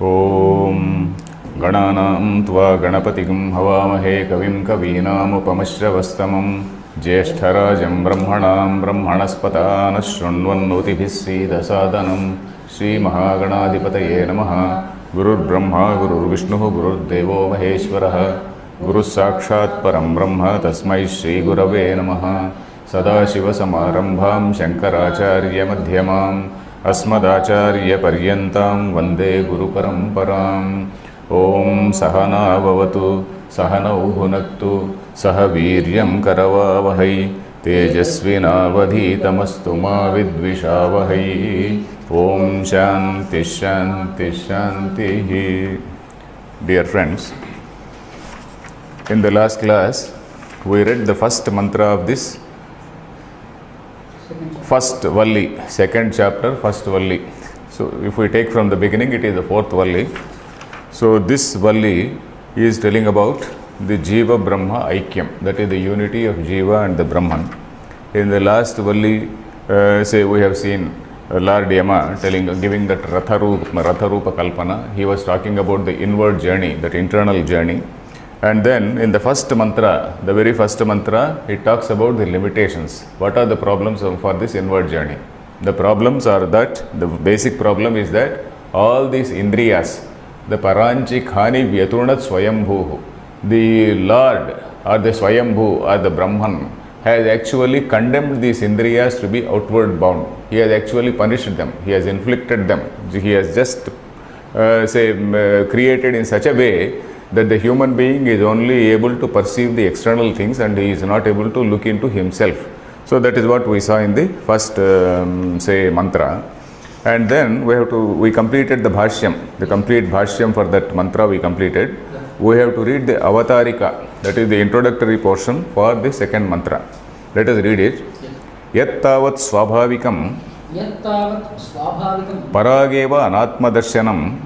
ॐ गणानां त्वा गणपतिं हवामहे कविं कवीनामुपमश्रवस्तमं ज्येष्ठराजं ब्रह्मणां ब्रह्मणस्पतान् शृण्वन्नोतिभिः सीदसादनं श्रीमहागणाधिपतये नमः। गुरुर्ब्रह्मा गुरुर्विष्णुः गुरुर्देवो महेश्वरः गुरुः साक्षात् परं ब्रह्म तस्मै श्रीगुरवे नमः। सदाशिवसमारम्भां शङ्कराचार्यमध्यमाम् अस्मदाचार्यपर्यन्तां वन्दे गुरुपरम्पराम्। ॐ सहना भवतु सहनौ भुनक्तु सह वीर्यं करवावहै तेजस्विनावधीतमस्तु मा विद्विषावहै। ॐ शान्ति शान्ति शान्तिः। Dear friends, in the last class we read the first mantra of this first Valli, second chapter, first Valli. So if we take from the beginning, it is the fourth Valli. So this Valli is telling about the Jiva Brahma Aikyam, that is the unity of Jiva and the Brahman. In the last Valli, say we have seen Lord Yama giving that Ratha Rupa Kalpana. He was talking about the inward journey, that internal journey. And then in the first mantra, the very first mantra, it talks about the limitations. What are the problems for this inward journey? The problems are that, the basic problem is that all these indriyas, the paranchi khani vyatunat swayambhu, the Lord or the swayambhu or the Brahman has actually condemned these indriyas to be outward bound. He has actually punished them. He has inflicted them. He has just created in such a way that the human being is only able to perceive the external things and he is not able to look into himself. So that is what we saw in the first mantra. And then we completed the bhashyam, the complete bhashyam for that mantra we completed. We have to read the avatarika, that is the introductory portion for the second mantra. Let us read it. Yat tavat swabhavikam parageva anatma darshanam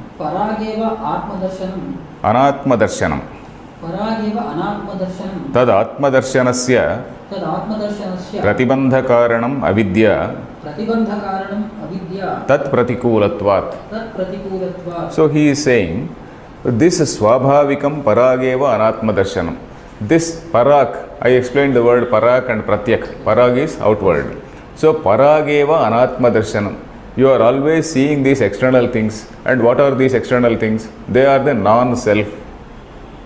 अनात्म दर्शनम तद आत्म दर्शनस्य प्रतिबंध कारणम अविद्या तत् प्रतिकूलत्वात्. So he is saying this swabhavikam parageva anatma darshanam. This parak, I explained the word parak and pratyak. Parag is outward. So parageva anatma darshanam. You are always seeing these external things. And what are these external things? They are the non-self.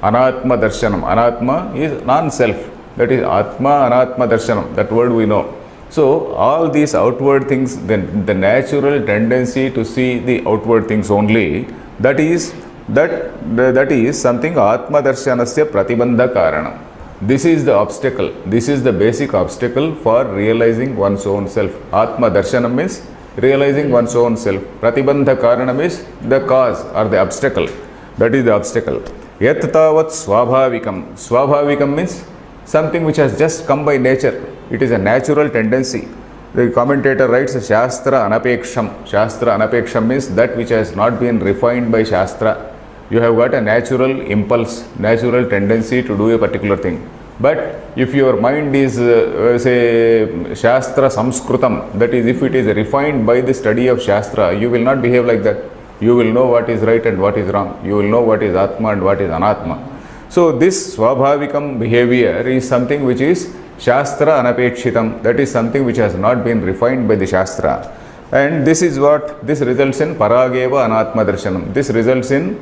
Anatma darshanam. Anatma is non-self. That is Atma Anatma darshanam. That word we know. So all these outward things, the natural tendency to see the outward things only, that is something Atma darshanasya pratibandha karanam. This is the obstacle. This is the basic obstacle for realizing one's own self. Atma darshanam means realizing one's own self. Pratibandha karanam is the cause or the obstacle. That is the obstacle. Yat tavat swabhavikam. Swabhavikam means something which has just come by nature. It is a natural tendency. The commentator writes Shastra anapeksham. Shastra anapeksham means that which has not been refined by Shastra. You have got a natural impulse, natural tendency to do a particular thing. But if your mind is, Shastra Samskrutam, that is, if it is refined by the study of Shastra, you will not behave like that. You will know what is right and what is wrong. You will know what is Atma and what is Anatma. So this Swabhavikam behavior is something which is Shastra Anapekshitam, that is something which has not been refined by the Shastra. And this is what, this results in Parageva Anatma Darshanam. This results in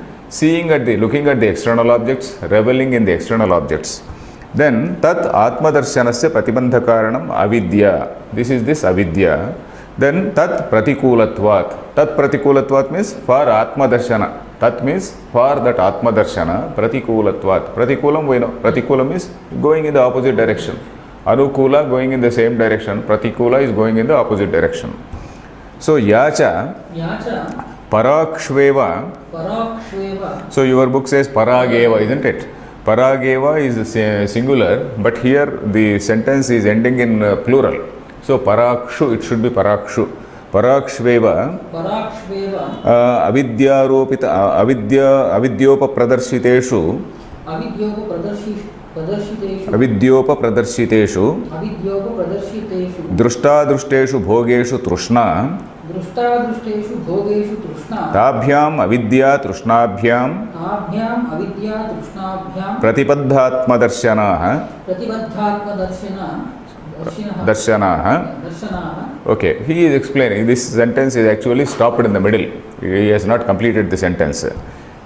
looking at the external objects, reveling in the external objects. Then tat atma darshanasya pratibandha karanam avidya. This is this avidya. Then tat pratikoolatvat. Tat pratikoolatvat means for atma darshana. Tat means for that atma darshana. Pratikoolatvat. Pratikoolam we know. Pratikoolam is going in the opposite direction. Anukula going in the same direction. Pratikula is going in the opposite direction. So yacha parakshveva. So your book says parageva, isn't it? Parageva is singular, but here the sentence is ending in plural. So parakshu, it should be parakshu. Parakshveva avidyopa pradarshiteshu दृष्टादृष्टेषु भोगेषु तृष्णा ताभ्याम अविद्या तृष्णाभ्याम प्रतिबद्धात्मदर्शनाः Okay, he is explaining, this sentence is actually stopped in the middle. He has not completed the sentence.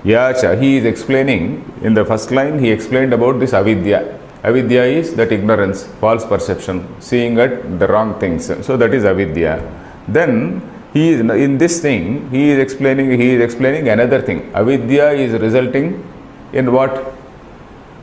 Yacha, he is explaining, in the first line he explained about this avidya. Avidya is that ignorance, false perception, seeing at the wrong things. So that is avidya. Then he is, in this thing, he is explaining another thing. Avidya is resulting in what?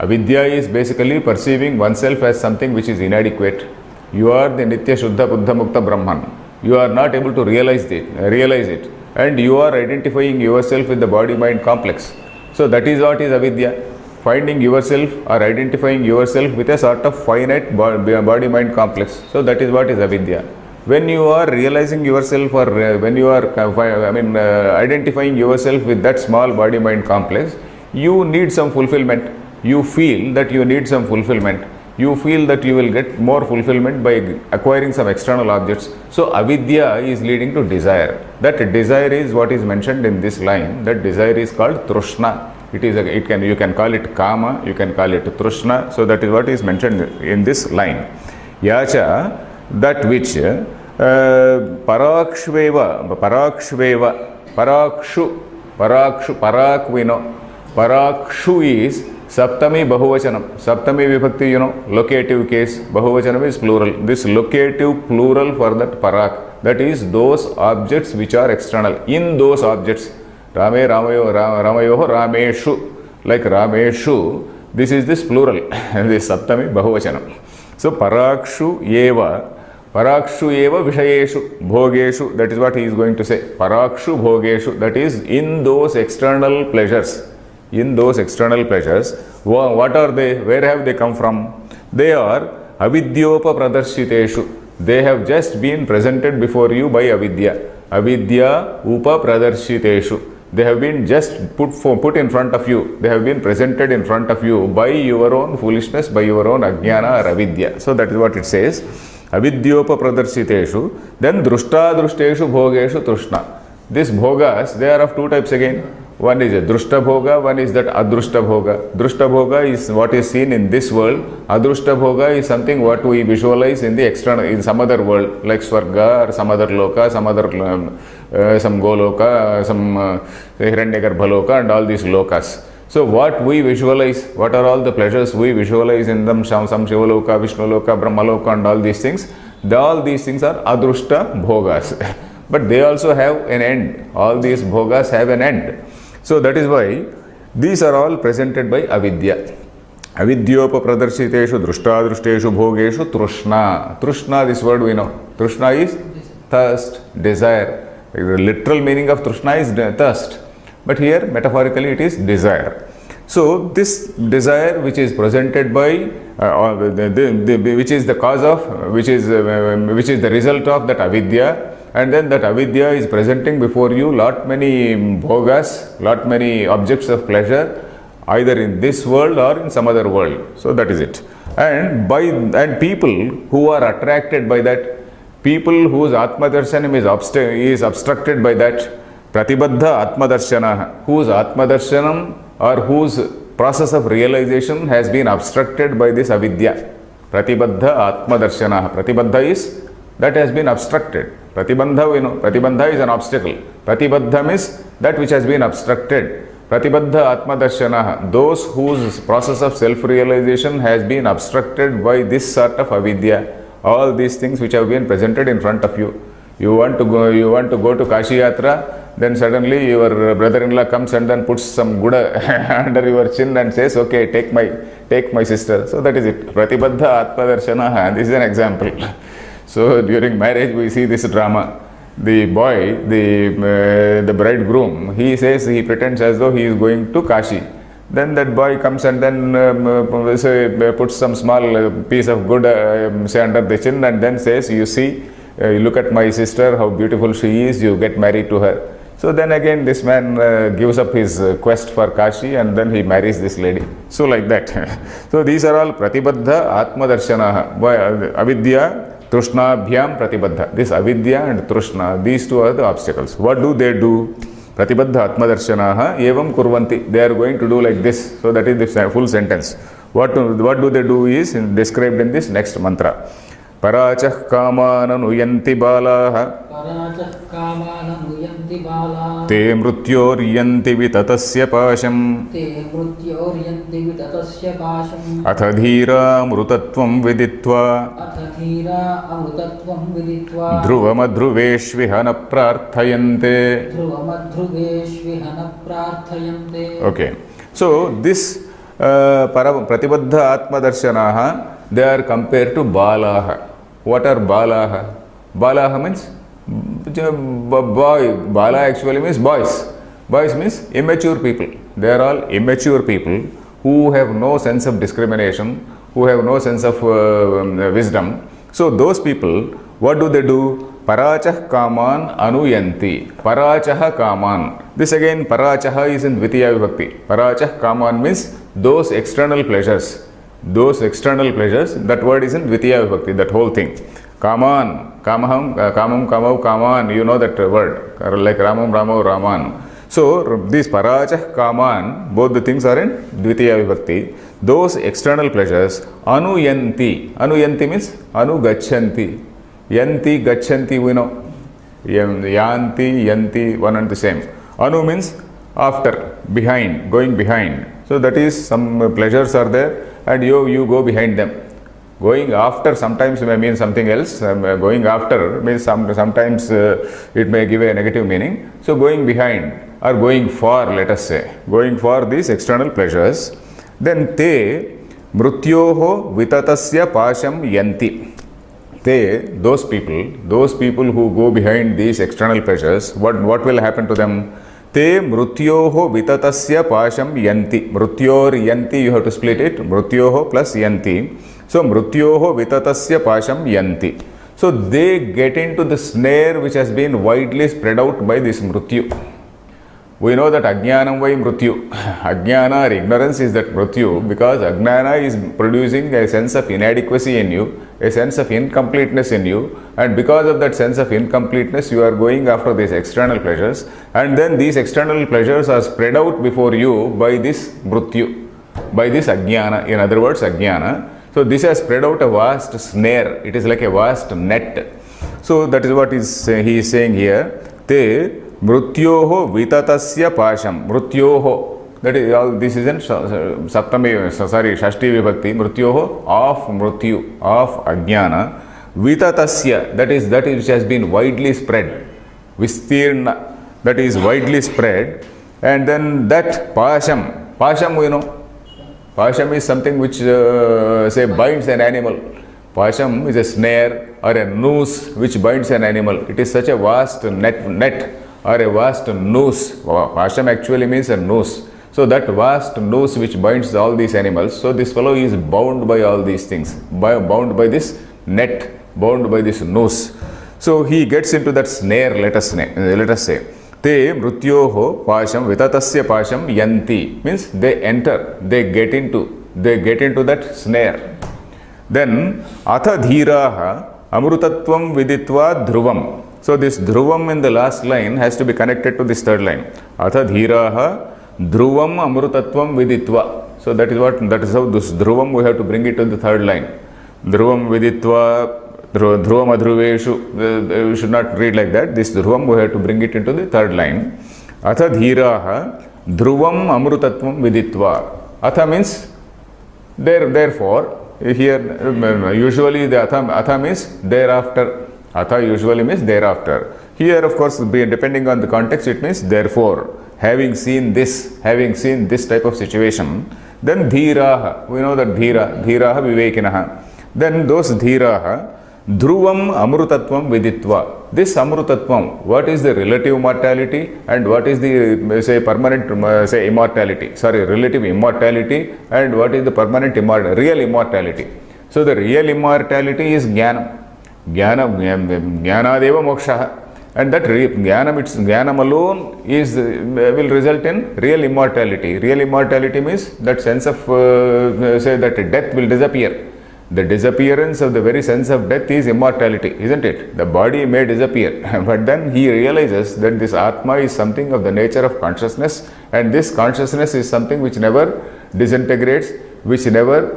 Avidya is basically perceiving oneself as something which is inadequate. You are the Nitya Shuddha Buddha Mukta Brahman. You are not able to realize it. And you are identifying yourself with the body-mind complex. So that is what is avidya. Finding yourself or identifying yourself with a sort of finite body-mind complex. So that is what is avidya. When you are realizing yourself or when you are identifying yourself with that small body-mind complex, you need some fulfillment. You feel that you need some fulfillment. You feel that you will get more fulfillment by acquiring some external objects. So avidya is leading to desire. That desire is what is mentioned in this line. That desire is called trishna. You can call it kama, you can call it trishna. So that is what is mentioned in this line. Yacha, that which parakshu is Saptami Bahuvachanam. Saptami Vibhakti, locative case. Bahuvachanam is plural. This locative plural for that parak. That is those objects which are external. In those objects, Ramayoho, Rameshu. Like Rameshu, this is this plural. This Saptami Bahuvachanam. So Parakshu Eva Vishayeshu Bhogeshu. That is what he is going to say. Parakshu Bhogeshu. That is in those external pleasures. In those external pleasures, what are they? Where have they come from? They are avidyopa pradarshiteshu. They have just been presented before you by avidya. Avidya upa pradarshiteshu. They have been just put in front of you. They have been presented in front of you by your own foolishness, by your own ajnana or avidya. So that is what it says. Avidyopa pradarshiteshu. Then drushteshu bhogeshu trishna. These bhogas, they are of two types again. One is a drushta bhoga, one is that adrushta bhoga. Drushta bhoga is what is seen in this world. Adrushta bhoga is something what we visualize in the external, in some other world, like Swarga or some other loka, some other some goloka, some Hiranyagarbhaloka and all these lokas. So what we visualize, what are all the pleasures we visualize in them, some Shivaloka, Vishnaloka, Brahmaloka and all these things. All these things are adrushta bhogas. But they also have an end. All these bhogas have an end. So that is why these are all presented by avidya. Avidyopa pradarshiteshu drushteshu bhogeshu trishna. Trishna, this word we know. Trishna is thirst, desire. The literal meaning of trishna is thirst. But here metaphorically it is desire. So this desire which is presented by, which is the cause of, which is the result of that avidya. And then that avidya is presenting before you lot many bhogas, lot many objects of pleasure, either in this world or in some other world. So that is it. And people who are attracted by that, people whose Atma Darshanam is obstructed by that, Pratibadha Atma Darshana, whose Atma Darshanam or whose process of realization has been obstructed by this avidya. Pratibadha Atma Darshana. Pratibadha is that has been obstructed. Pratibandha, we know, Pratibandha is an obstacle. Pratibadham is that which has been obstructed. Pratibadha Atma Darshana, those whose process of self-realization has been obstructed by this sort of avidya. All these things which have been presented in front of you. You want to go to Kashi Yatra, then suddenly your brother-in-law comes and then puts some guda under your chin and says, okay, take my sister. So that is it. Pratibadha Atma Darshana. This is an example. So during marriage we see this drama. The boy, the bridegroom, he pretends as though he is going to Kashi. Then that boy comes and then puts some small piece of good say under the chin and then says, you see, you look at my sister, how beautiful she is, you get married to her. So then again this man gives up his quest for Kashi and then he marries this lady. So like that. So these are all Pratibadha Atma Darshana. Avidya Trishna Bhyam Pratibadha. This avidya and trishna, these two are the obstacles. What do? Pratibadha Atmadarshanaha evam kurvanti. They are going to do like this. So that is the full sentence. What do they do is described in this next mantra. Parachah kamananu balaha te mrutyoryanti vitatasya pasham athadhira mrutatvam viditva dhruvamadhruveshvihana prarthayante. Okay. So this Pratibadha Atmadarshanaha, they are compared to Balaha. What are Balaha? Balaha means boy. Bala actually means boys. Boys means immature people. They are all immature people who have no sense of discrimination, who have no sense of wisdom. So those people, what do? Parachah kaman anuyanti. Parachaha kaman. This again, parachaha is in Dvitiya Vibhakti. Parachah kaman means those external pleasures. Those external pleasures, that word is in Dvitiya Vibhakti, that whole thing. Kaman, kamaham, kamam, kamau, kaman, you know that word, like ramam, ramau, raman. So, these parachah, kaman, both the things are in Dvitiya Vibhakti. Those external pleasures, anuyanti. Anuyanti means anugachanti. Yanti, gachanti, we know. Yanti, yanti, one and the same. Anu means after, behind, going behind. So that is, some pleasures are there and you go behind them. Going after sometimes may mean something else. Going after means sometimes it may give a negative meaning. So going behind or going for, let us say, going for these external pleasures. Then te mrutyoho vitatasya pasham yanti. They, those people who go behind these external pleasures, what will happen to them? Te mrutyoho vitatasya pasham yanti. Mrutyor yanti, you have to split it. Mrutyoho plus yanti. So mrutyoho vitatasya pasham yanti. So they get into the snare which has been widely spread out by this mrutyu. We know that ajnanam vai mrutyu. Ajnana or ignorance is that mrutyu, because ajnana is producing a sense of inadequacy in you, a sense of incompleteness in you, and because of that sense of incompleteness you are going after these external pleasures, and then these external pleasures are spread out before you by this mrutyu, by this ajnana, in other words ajnana. So this has spread out a vast snare, it is like a vast net. So that is what he is saying here. Te mrutyoho vitatasya pasham. Mrutyoho, that is all, this is in Shashti Vibhakti. Mrutyoho, of mrutyu, of ajnana. Vitatasya, that is which has been widely spread. Vistirna, that is widely spread. And then that pasham we know. Pasham is something which say binds an animal. Pasham is a snare or a noose which binds an animal. It is such a vast net or a vast noose. Pasham actually means a noose. So that vast noose which binds all these animals. So this fellow is bound by all these things, bound by this net, bound by this noose. So he gets into that snare, let us say. Te mrutyoho pasham vitatasya pasham yanti, means they enter, they get into that snare. Then atha dhiraha amrutatvam viditva dhruvam. So this dhruvam in the last line has to be connected to this third line. Atha dhiraha dhruvam amrutatvam viditva. So that is how this dhruvam we have to bring it to the third line. Dhruvam viditva dhruvam adhruveshu. We should not read like that. This dhruvam we have to bring it into the third line. Atha dhiraha dhruvam amrutatvam viditva. Atha means therefore. Here usually the atha means thereafter. Atha usually means thereafter. Here of course depending on the context it means therefore. Having seen this type of situation, then dhiraha, we know that dhiraha vivekinaha. Then those dhiraha dhruvam amrutatvam viditva. This amrutatvam, what is the relative mortality and what is the permanent immortality? Relative immortality and what is the permanent real immortality. So the real immortality is jnanam. Jnanadeva moksha. And that jnanam alone will result in real immortality. Real immortality means that sense of that death will disappear. The disappearance of the very sense of death is immortality, isn't it? The body may disappear, but then he realizes that this Atma is something of the nature of consciousness, and this consciousness is something which never disintegrates, which never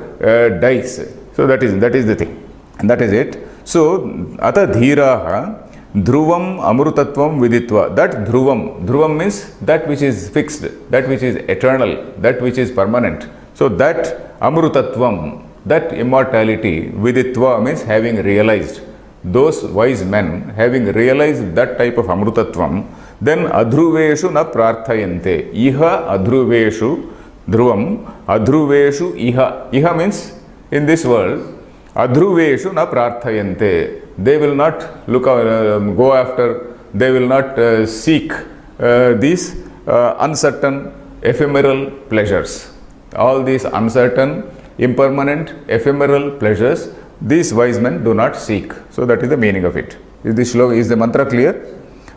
dies. So that is the thing, and that is it. So ata dhiraha dhruvam amrutatvam viditva. That dhruvam means that which is fixed, that which is eternal, that which is permanent. So that amrutatvam, that immortality, viditva means having realized. Those wise men having realized that type of amrutatvam, then adhruveshu na prarthayante. Iha adhruveshu dhruvam, adhruveshu iha. Iha means in this world, adhruveshu na prarthayante. They will not go after, they will not seek these uncertain, ephemeral pleasures. All these uncertain, impermanent, ephemeral pleasures, these wise men do not seek. So that is the meaning of it. Is the mantra clear?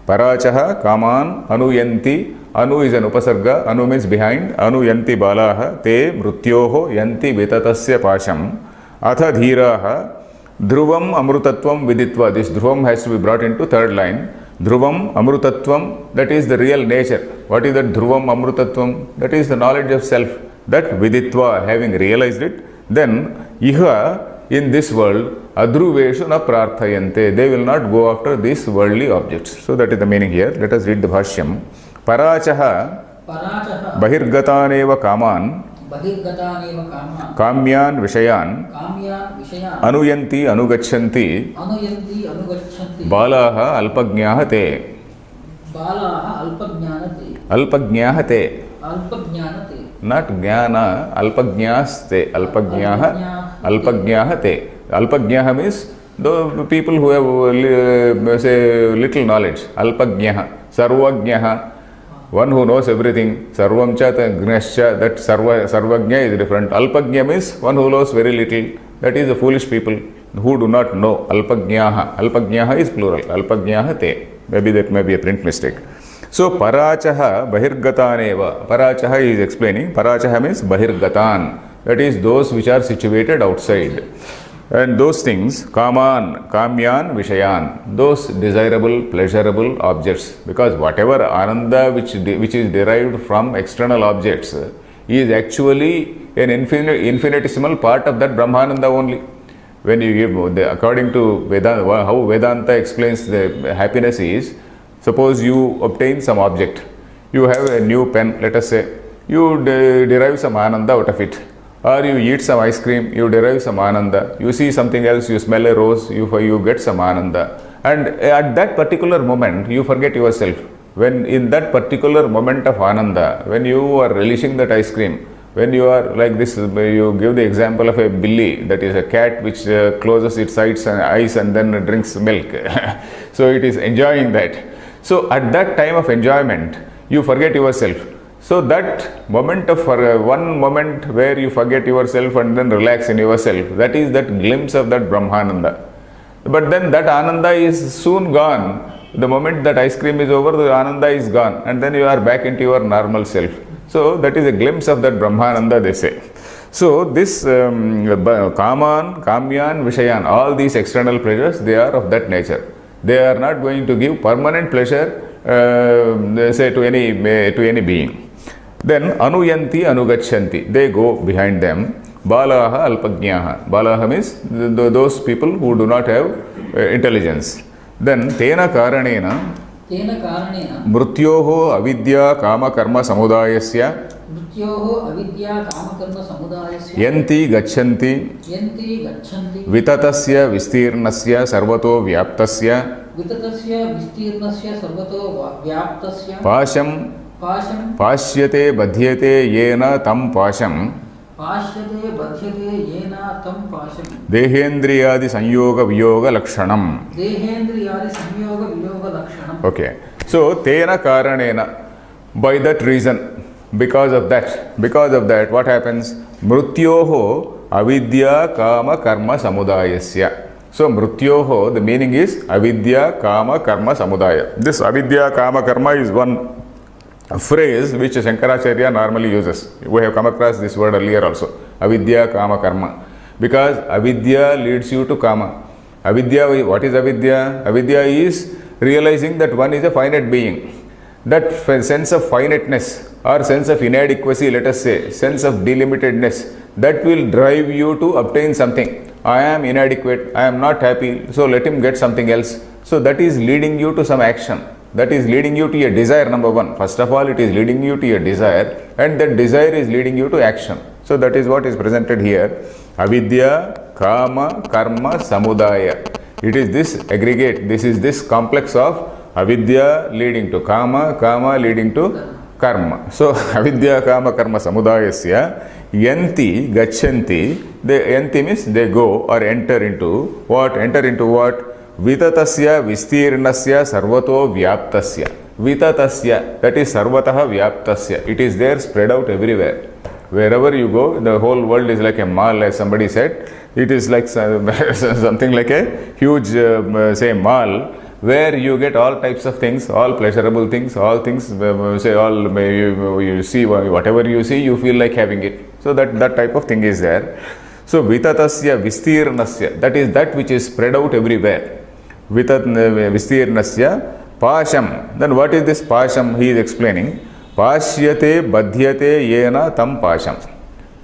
Parachaha kaman anuyanti. Anu is an upasarga. Anu means behind. Anuyanti balaha te mrutyoho yanti vitatasya pasham. Atha dhiraha dhruvam amrutatvam viditva. This dhruvam has to be brought into third line. Dhruvam amrutatvam, that is the real nature. What is that dhruvam amrutatvam? That is the knowledge of self. That viditva, having realized it, then iha, in this world, adhruveshu na prarthayante. They will not go after these worldly objects. So that is the meaning here. Let us read the bhashyam. Parachaha bahirgataneva kaman kamyan vishayan anuyanti anugachanti balaha alpagnyah te. Alpagnyah te. Not jnana, alpagnyaaste, alpagnyaha te. Alpagnyah means the people who have say little knowledge. Alpagnyah, sarvagnyah, one who knows everything. Sarvam cha gnascha, that sarvagnya is different. Alpagnya means one who knows very little. That is the foolish people who do not know. Alpagnyaha. Alpagnyaha is plural. Alpagnyaha te. Maybe that may be a print mistake. So parachaha bahirgataneva. Parachaha is explaining. Parachaha means bahirgatan. That is those which are situated outside. And those things, kaman, kamyan, vishayan, those desirable, pleasurable objects. Because whatever ananda which is derived from external objects is actually an infinitesimal part of that Brahmananda only. When you give, according to Vedanta, how Vedanta explains the happiness is, suppose you obtain some object, you have a new pen, let us say, you derive some ananda out of it. Or you eat some ice cream, you derive some ananda. You see something else, you smell a rose, you get some ananda. And at that particular moment, you forget yourself. When in that particular moment of ananda, when you are relishing that ice cream, when you are like this, you give the example of a billy, that is a cat which closes its eyes and then drinks milk. So it is enjoying that. So at that time of enjoyment, you forget yourself. So that moment of one moment where you forget yourself and then relax in yourself, that is that glimpse of that Brahmananda. But then that Ananda is soon gone. The moment that ice cream is over, the Ananda is gone, and then you are back into your normal self. So that is a glimpse of that Brahmananda, they say. So this Kaman, Kamyan, Vishayan, all these external pleasures, they are of that nature. They are not going to give permanent pleasure, say to any being. Then Anuyanti, Anugachanti, they go behind them. Balaha, Alpagnyaha. Balaha means those people who do not have intelligence. Then Tena Karanena Mrutyoho Avidya Kama Karma Samudayasya Yanti Gachanti Vitatasya Vistirnasya Sarvato Vyaptasya Pasham Pashyate Badhyate Yena Tam Pasham Dehendriyadi Sanyoga Viyoga Lakshanam. Okay. So, Tena Karanena, by that reason, because of that, what happens? Mrutyoho Avidya Kama Karma Samudayasya. So, Mrutyoho, the meaning is Avidya Kama Karma Samudaya. This Avidya Kama Karma is one phrase which Shankaracharya normally uses. We have come across this word earlier also. Avidya Kama Karma. Because avidya leads you to kama. Avidya, what is avidya? Avidya is realizing that one is a finite being. That sense of finiteness or sense of inadequacy, let us say, sense of delimitedness, that will drive you to obtain something. I am inadequate, I am not happy, so let him get something else. So that is leading you to some action. That is leading you to a desire, number one. First of all, it is leading you to a desire, and that desire is leading you to action. So that is what is presented here. Avidya, kama, karma, samudaya. It is this aggregate, this is this complex of avidya leading to kama, kama leading to karma. So avidya, kama, karma, samudayasya yanti, gachanti. They yanti means they go or enter into what? Enter into what? Vitatasya vistirnasya sarvato vyaptasya. Vitatasya, that is sarvataha vyaptasya. It is there spread out everywhere. Wherever you go, the whole world is like a mall, as somebody said. It is like something like a huge, say, mall, where you get all types of things, all pleasurable things, all things, say, all, you see, whatever you see, you feel like having it. So that type of thing is there. So vitatasya vistirnasya, that is that which is spread out everywhere. Vistirnasya pasham. Then what is this pasham? He is explaining. Pashyate badhyate yena tam pasham.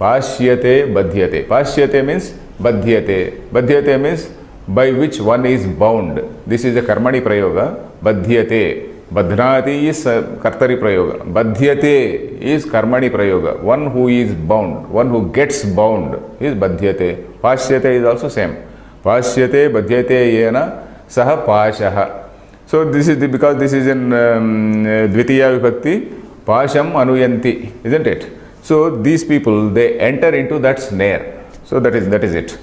Pashyate badhyate. Pashyate means badhyate. Badhyate means by which one is bound. This is a karmani prayoga. Badhyate. Badhnati is kartari prayoga. Badhyate is karmani prayoga. One who is bound, one who gets bound is badhyate. Pashyate is also same. Pashyate badhyate yena saha pashaha. So this is because this is in dvitiya vibhakti. Pasham anuyanti, isn't it? So these people, they enter into that snare. So that is it.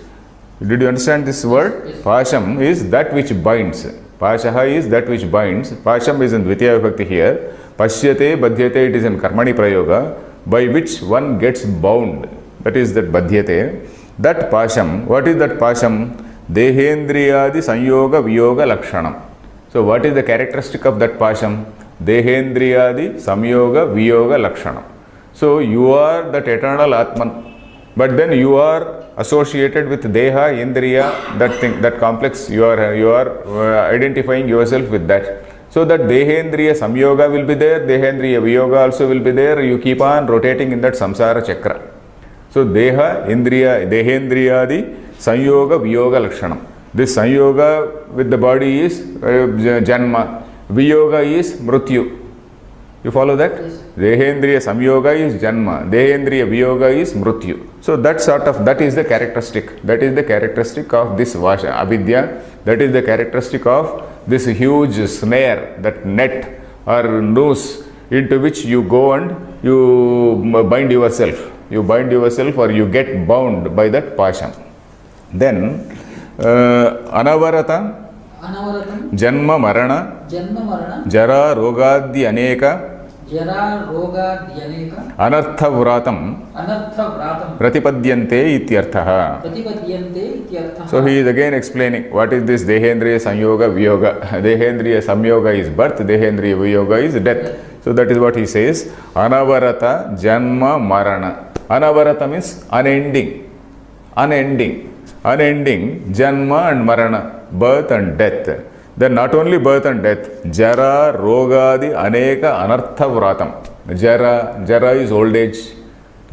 Did you understand this word? Yes. Pasham is that which binds. Pashaha is that which binds. Pasham is in dvitiya vibhakti here. Pashyate, badhyate, it is in karmani prayoga, by which one gets bound. That is that badhyate. That pasham, what is that pasham? Dehendriyadi sanyoga viyoga lakshanam. So what is the characteristic of that pasham? Dehendriyadi samyoga viyoga lakshanam. So you are that eternal Atman, but then you are associated with deha, indriya, that thing, that complex, you are identifying yourself with that. So that dehendriya samyoga will be there, dehendriya viyoga also will be there, you keep on rotating in that samsara chakra. So deha, indriya, dehendriyadi sanyoga viyoga lakshanam. This sanyoga with the body is janma, viyoga is mrityu. You follow that? Yes. Dehendriya samyoga is janma, dehendriya viyoga is mrityu. So that is the characteristic. That is the characteristic of this vasha, avidya. That is the characteristic of this huge snare, that net or noose into which you go and you bind yourself. You bind yourself or you get bound by that pasham. Then anavarata, janma marana, jara rogadhi aneka, anartha vratam, pratipadyante ityarthaha. So he is again explaining what is this dehendriya sanyoga viyoga. Dehendriya samyoga is birth, dehendriya viyoga is death. So that is what he says. Anavarata janma marana. Anavarata means unending. Unending. Unending janma and marana, birth and death. Then not only birth and death, jara, rogadi, aneka, anartha vratam. Jara is old age.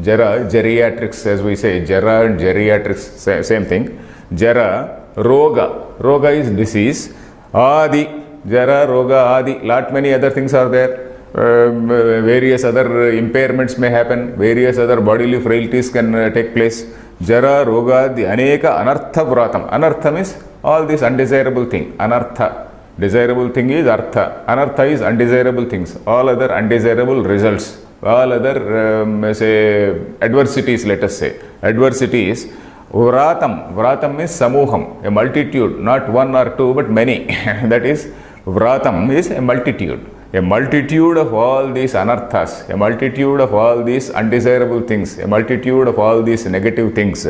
Jara, geriatrics as we say. Jara and geriatrics, same thing. Jara, roga is disease. Adi, jara, roga, adi. Lot many other things are there. Various other impairments may happen. Various other bodily frailties can take place. Jara, roga, the aneka, anartha vratam. Anartha means all these undesirable thing. Anartha. Desirable thing is artha. Anartha is undesirable things. All other undesirable results. All other, say, adversities, let us say. Adversities. Vratam. Vratam means samuham. A multitude. Not one or two, but many. That is, vratam is a multitude. A multitude of all these anarthas, a multitude of all these undesirable things, a multitude of all these negative things.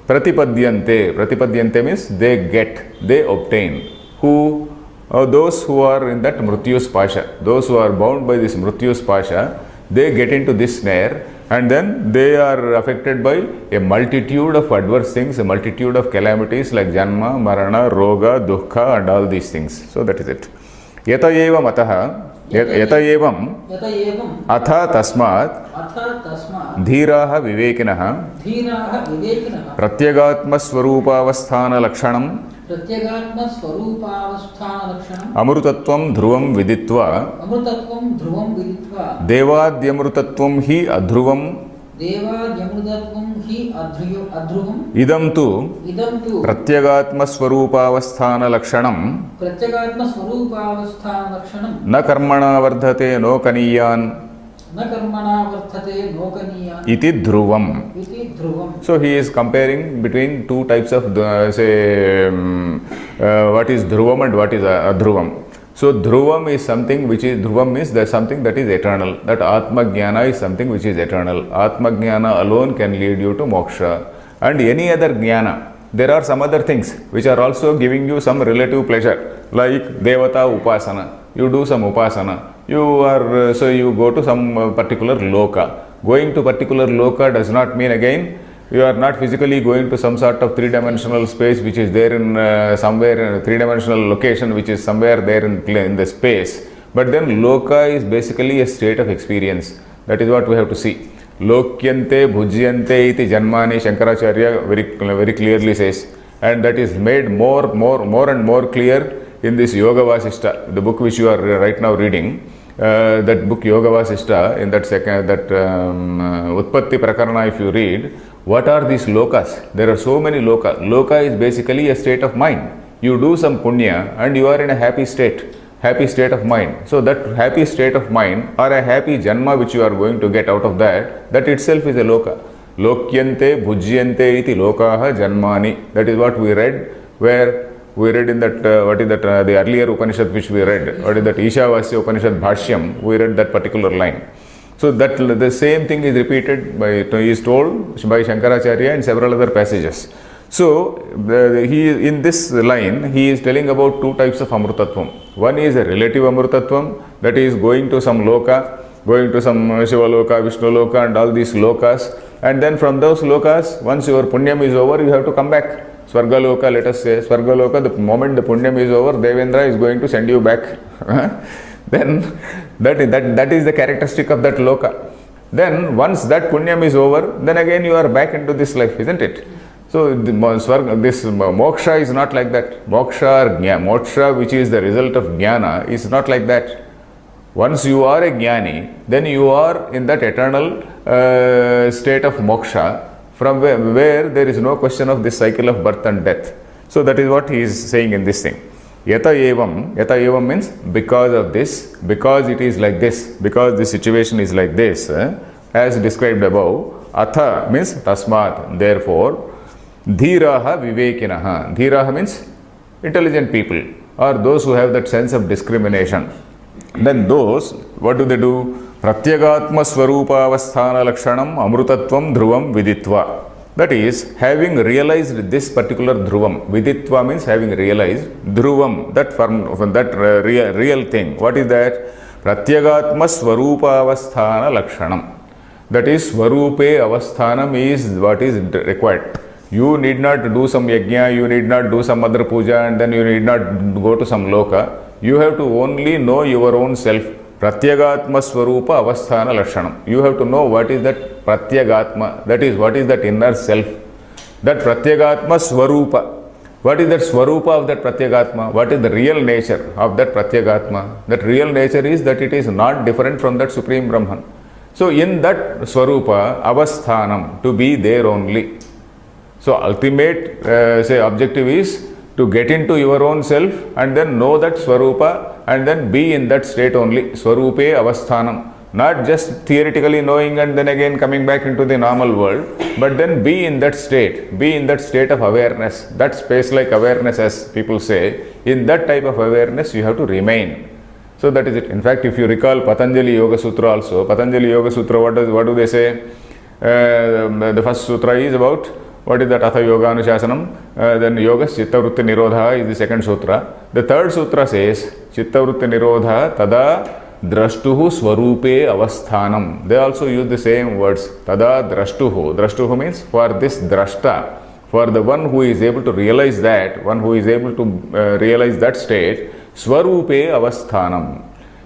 Pratipadyante. Pratipadyante means they get, they obtain. Who? Those who are in that mrityus pasha. Those who are bound by this mrityus pasha, they get into this snare. And then they are affected by a multitude of adverse things, a multitude of calamities like Janma, Marana, Roga, Dukkha and all these things. So that is it. Yata evam ataha, yata evam atha tasmat dhiraha vivekinaha pratyagatma swarupavasthana lakshanam amrutatvam dhruvam viditva devadyamrutatvam hi adhruvam idam tu pratyagatma swarupavasthana lakshanam na karmana vardhate no kaniyan iti dhruvam. So he is comparing between two types of what is dhruvam and what is adhruvam. So dhruvam is something which is, dhruvam means there is something that is eternal. That Atma Jnana is something which is eternal. Atma Jnana alone can lead you to moksha. And any other Jnana, there are some other things which are also giving you some relative pleasure, like Devata Upasana. You do some Upasana. You are, so you go to some particular loka. Going to particular loka does not mean again you are not physically going to some sort of three-dimensional space which is there in somewhere in a three-dimensional location which is somewhere there in the space. But then loka is basically a state of experience. That is what we have to see. Lokyante bhujyante iti janmani, Shankaracharya very clearly says. And that is made more and more clear in this Yoga Vasishta, the book which you are right now reading. That book Yoga Vasishta, in that Utpatti Prakarana, if you read, what are these lokas? There are so many loka. Loka is basically a state of mind. You do some punya and you are in a happy state of mind. So that happy state of mind or a happy janma which you are going to get out of that, that itself is a loka. Lokyante bhujyante iti lokaha janmani. That is what we read, where we read in that, the earlier Upanishad which we read, what is that Ishavasya Upanishad Bhashyam, we read that particular line. So that the same thing is repeated is told by Shankaracharya in several other passages. So in this line, he is telling about two types of Amrutatvam. One is a relative Amrutatvam, that is going to some loka, going to some Shiva loka, Vishnu loka and all these lokas. And then from those lokas, once your punyam is over, you have to come back. Swargaloka, let us say, Swargaloka, the moment the punyam is over, Devendra is going to send you back. Then that is the characteristic of that loka. Then once that punyam is over, then again you are back into this life, isn't it? So this moksha is not like that. Moksha which is the result of jnana is not like that. Once you are a jnani, then you are in that eternal state of moksha, from where there is no question of this cycle of birth and death. So that is what he is saying in this thing. Yata evam means because of this, because it is like this, because the situation is like this, as described above. Atha means tasmat, therefore. Dhiraha vivekinaha. Dhiraha means intelligent people, or those who have that sense of discrimination. Then those, what do? Pratyagatma swarupavasthana lakshanam amrutatvam dhruvam viditva. That is, having realized this particular dhruvam. Viditva means having realized. Dhruvam, that real thing. What is that? Pratyagatma swarupavasthana lakshanam. That is, swarupe avasthanam is what is required. You need not do some yajna, you need not do some other puja, and then you need not go to some loka. You have to only know your own self. Pratyagatma swarupa avasthana lakshanam. You have to know what is that pratyagatma, that is what is that inner self. That pratyagatma swarupa. What is that swarupa of that pratyagatma? What is the real nature of that pratyagatma? That real nature is that it is not different from that Supreme Brahman. So in that swarupa, avasthanam, to be there only. So ultimate objective is to get into your own self and then know that swarupa and then be in that state only. Swarupe avasthanam. Not just theoretically knowing and then again coming back into the normal world, but then be in that state. Be in that state of awareness. That space-like awareness, as people say. In that type of awareness you have to remain. So that is it. In fact, if you recall Patanjali Yoga Sutra also, Patanjali Yoga Sutra, what do they say? The first sutra is about, what is that? Atha Yoga Anushasanam. Then Yoga Chitta Vritti Nirodha is the second sutra. The third sutra says, Chitta Vritti Nirodha Tada drashtuhu swarupe avasthanam. They also use the same words. Tada drashtuhu. Drashtuhu means for this drashta, for the one who is able to realize that, one who is able to realize that state, swarupe avasthanam.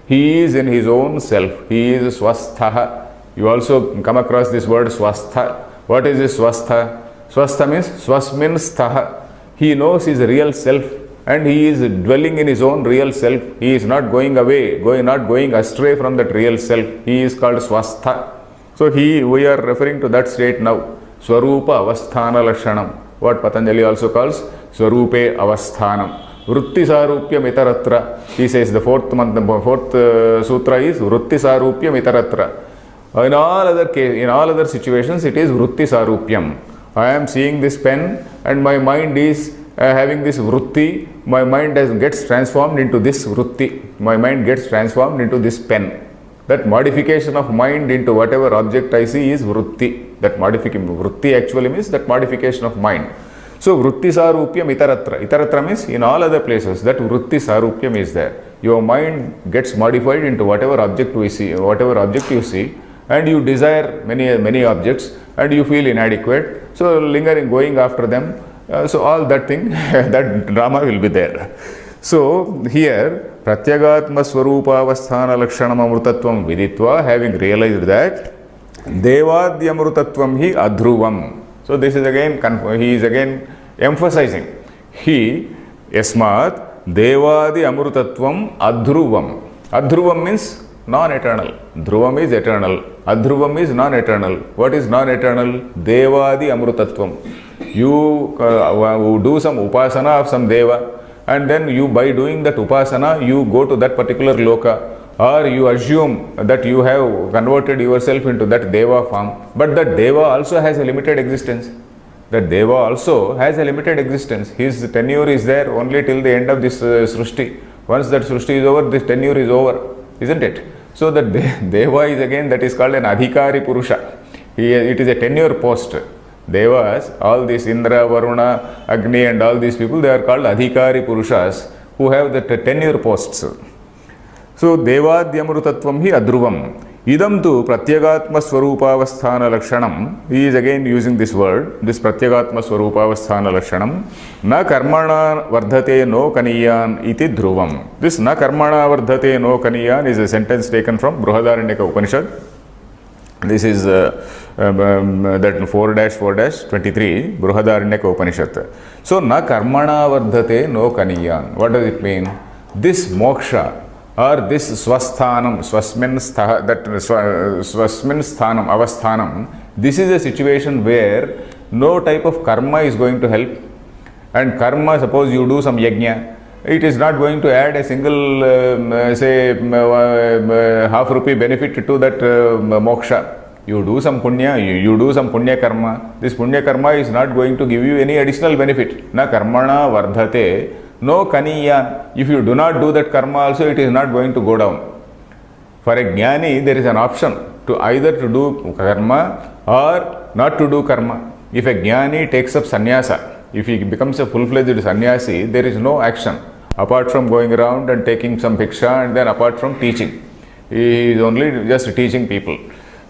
He is in his own self. He is swastha. You also come across this word swastha. What is this swastha? Swastha means swasmin stha. He knows his real self and he is dwelling in his own real self. He is not going away, not going astray from that real self. He is called swastha. So we are referring to that state now. Swarupa avasthana lakshanam. What Patanjali also calls Swarupe avasthanam. Vritti sarupyam itaratra. He says the fourth sutra is Vritti sarupyam itaratra. In all other situations, it is Vritti sarupyam. I am seeing this pen and my mind is having this vritti. My mind gets transformed into this vritti. My mind gets transformed into this pen. That modification of mind into whatever object I see is vritti. That vritti actually means that modification of mind. So vritti sarupyam itaratra. Itaratra means in all other places that vritti sarupyam is there. Your mind gets modified into whatever object you see, and you desire many objects and you feel inadequate. So lingering, going after them. So all that thing, that drama will be there. So here, Pratyagatma Swarupavasthana Lakshanam Amrutatvam Viditva, having realized that, Devadyamrutatvam hi adhruvam. So this is again, he is again emphasizing. He, Yasmat, Devadi Amrutatvam adhruvam. Adhruvam means non-eternal. Dhruvam is eternal. Adhruvam is non-eternal. What is non-eternal? Devadi Amrutatvam. You do some upasana of some deva, and then you, by doing that upasana, you go to that particular loka, or you assume that you have converted yourself into that deva form. But that deva also has a limited existence. That deva also has a limited existence. His tenure is there only till the end of this srushti. Once that srushti is over, this tenure is over, isn't it? So that deva is again, that is called an adhikari purusha. It is a tenure post. Devas, all these Indra, Varuna, Agni and all these people, they are called adhikari purushas who have the tenure posts. So Devadyamrutatvam hi adhruvam. Idam tu Pratyagatma Swarupavasthana Lakshanam. He is again using this word, this Pratyagatma Swarupavasthana Lakshanam. Na karmana vardhate no kaniyan iti dhruvam. This na karmana vardhate no kaniyan is a sentence taken from Brihadaranyaka Upanishad. This is that 4-4-23 Brihadaranyaka Upanishad. So na karmana vardhate no kaniyan. What does it mean? This moksha or this swasthanam, swasmin sthanam, avasthanam, this is a situation where no type of karma is going to help. And karma, suppose you do some yajna, it is not going to add a single, half rupee benefit to that moksha. You do some punya, you do some punya karma. This punya karma is not going to give you any additional benefit. Na karmana vardhate no kaniyan. If you do not do that karma also, it is not going to go down. For a jnani, there is an option to either to do karma or not to do karma. If a jnani takes up sannyasa, if he becomes a full-fledged sannyasi, there is no action apart from going around and taking some bhiksha and then apart from teaching. He is only just teaching people.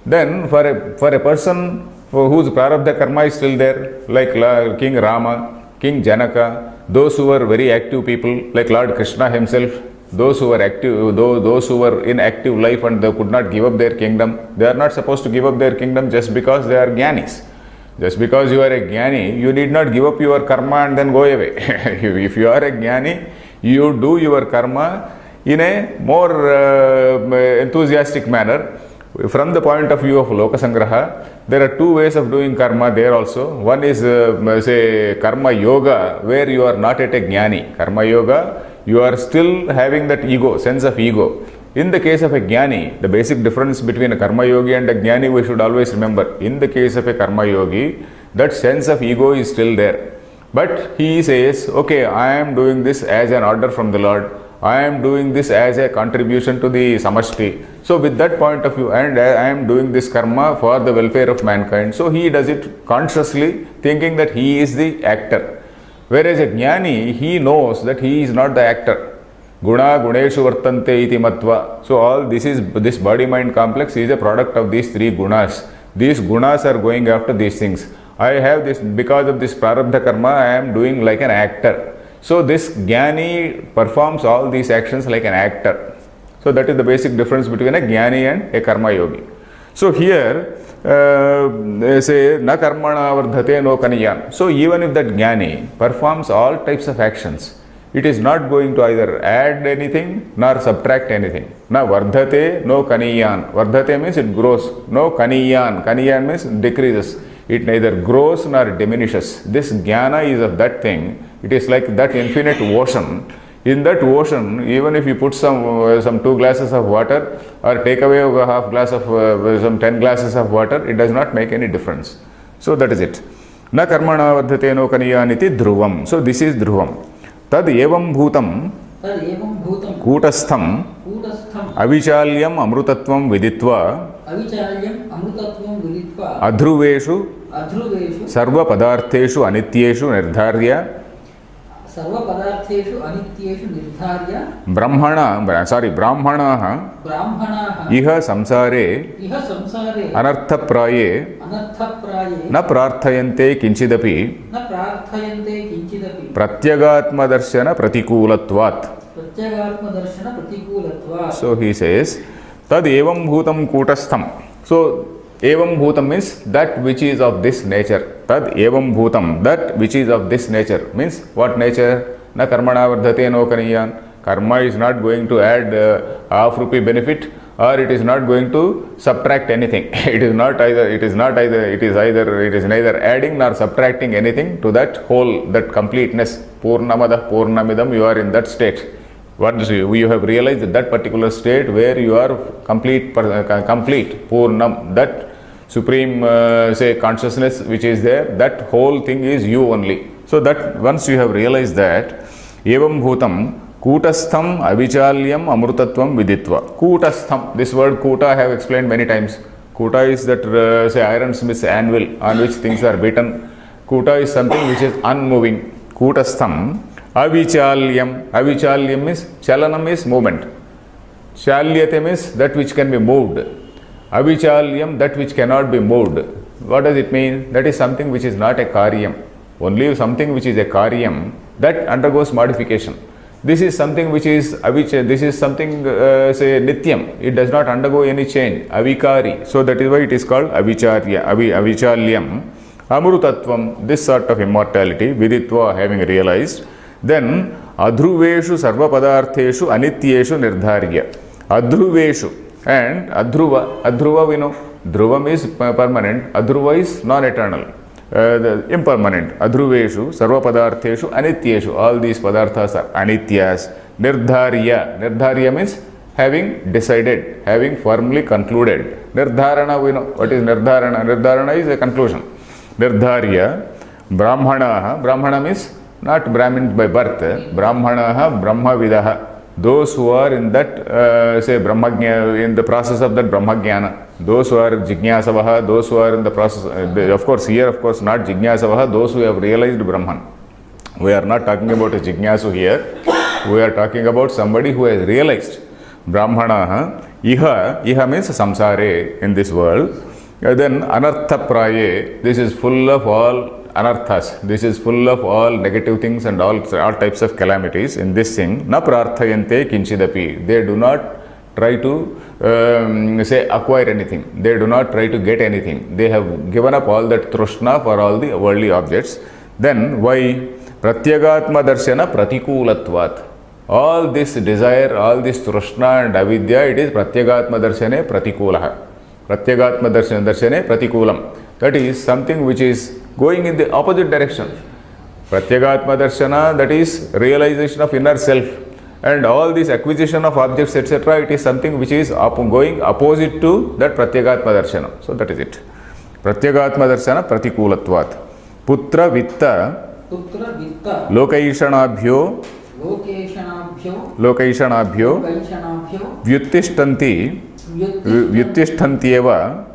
Then for a person whose prarabdha karma is still there, like King Rama, King Janaka, those who were very active people, like Lord Krishna himself, those who were active, those who were in active life and they could not give up their kingdom, they are not supposed to give up their kingdom just because they are jnanis. Just because you are a jnani, you need not give up your karma and then go away. If you are a jnani, you do your karma in a more enthusiastic manner. From the point of view of Loka Sangraha, there are two ways of doing karma there also. One is, say, karma yoga, where you are not at a jnani. Karma yoga, you are still having that ego, sense of ego. In the case of a jnani, the basic difference between a karma yogi and a jnani we should always remember. In the case of a karma yogi, that sense of ego is still there. But he says, okay, I am doing this as an order from the Lord. I am doing this as a contribution to the samashti. So with that point of view, and I am doing this karma for the welfare of mankind. So he does it consciously, thinking that he is the actor. Whereas a jnani, he knows that he is not the actor. Guna Guneshu Vartante iti matva. So all this body mind complex is a product of these three gunas. These gunas are going after these things. I have this, because of this prarabdha karma, I am doing like an actor. So this Jnani performs all these actions like an actor. So that is the basic difference between a Jnani and a Karma Yogi. So here, they say, na karmana vardhate no kaniyan. So even if that Jnani performs all types of actions, it is not going to either add anything nor subtract anything. Na vardhate no kaniyan. Vardhate means it grows. No kaniyan. Kaniyan means decreases. It neither grows nor diminishes. This jnana is of that thing. It is like that infinite ocean. In that ocean, even if you put some 2 glasses of water or take away a half glass of some 10 glasses of water, it does not make any difference. So that is it. Na karmana vardhate no kaniyaniti dhruvam. So this is dhruvam. Tad evam bhutam kūtastham avichalyam amrutatvam viditva adhruveshu sarva padartheshu anityeshu nirdharya brahmanaha iha samsare anarthapraye na prarthayante kinchidapi pratyagatma darshana pratikulatvat. So he says, tad evam bhutam kūtastham. So evam bhutam means that which is of this nature. Tad evam bhutam, that which is of this nature. Means what nature? Na karmana vardhate no kaniyan. Karma is not going to add half rupee benefit, or it is not going to subtract anything. It is neither adding nor subtracting anything to that whole, that completeness. Purnamada Purnamidam, you are in that state. Once you have realized that particular state where you are complete Purnam, that supreme consciousness which is there, that whole thing is you only. So that once you have realized that, evam bhutam kūtastham avichalyam amrutatvam viditva. Kūtastham, this word kūta I have explained many times. Kūta is that ironsmith's anvil on which things are beaten. Kūta is something which is unmoving. Kūtastham avichalyam. Avichalyam is, chalanam is movement. Chalyate means that which can be moved. Avichalyam, that which cannot be moved. What does it mean? That is something which is not a karyam. Only something which is a karyam, that undergoes modification. This is something which is this is something nityam. It does not undergo any change. Avikari. So that is why it is called avicharya, avichalyam. Amrutatvam, this sort of immortality, viditva, having realized. Then adhruveshu sarva padartheshu anityeshu nirdharya. Adhruveshu and adhruva we know. Dhruvam is permanent, adhruva is non-eternal. Impermanent. Adhruveshu, sarva padartheshu, anityeshu. All these padarthas are anityas. Nirdharya. Nirdharya means having decided, having firmly concluded. Nirdharana, we know. What is nirdharana? Nirdharana is a conclusion. Nirdharya. Brahmanaha. Brahmana means not Brahmin by birth. Brahmanaha, Brahmavidaha. Those who are in that, Brahmajnana, in the process of that Brahmajnana. Those who are Jignasavaha, those who are in the process, of course, here, of course, not Jignasavaha, those who have realized Brahman. We are not talking about a Jignasu here. We are talking about somebody who has realized Brahmanaha. Iha means samsare in this world. Then anartha praye, this is full of all anarthas. This is full of all negative things and all types of calamities in this thing. Na prarthayante kinchidapi. They do not try to acquire anything. They do not try to get anything. They have given up all that trishna for all the worldly objects. Then why? Pratyagatma darshana pratikulatvat. All this desire, all this trishna and avidya, it is pratyagatma darshane pratikulaha. Pratyagatma darshane pratikulam. That is something which is going in the opposite direction. Pratyagatma darshana, that is realization of inner self. And all this acquisition of objects, etc., it is something which is going opposite to that pratyagatma darshana. So that is it. Pratyagatma darshana pratikulatvat. Putra vitta lokaishanabhyo vyuttishtanti eva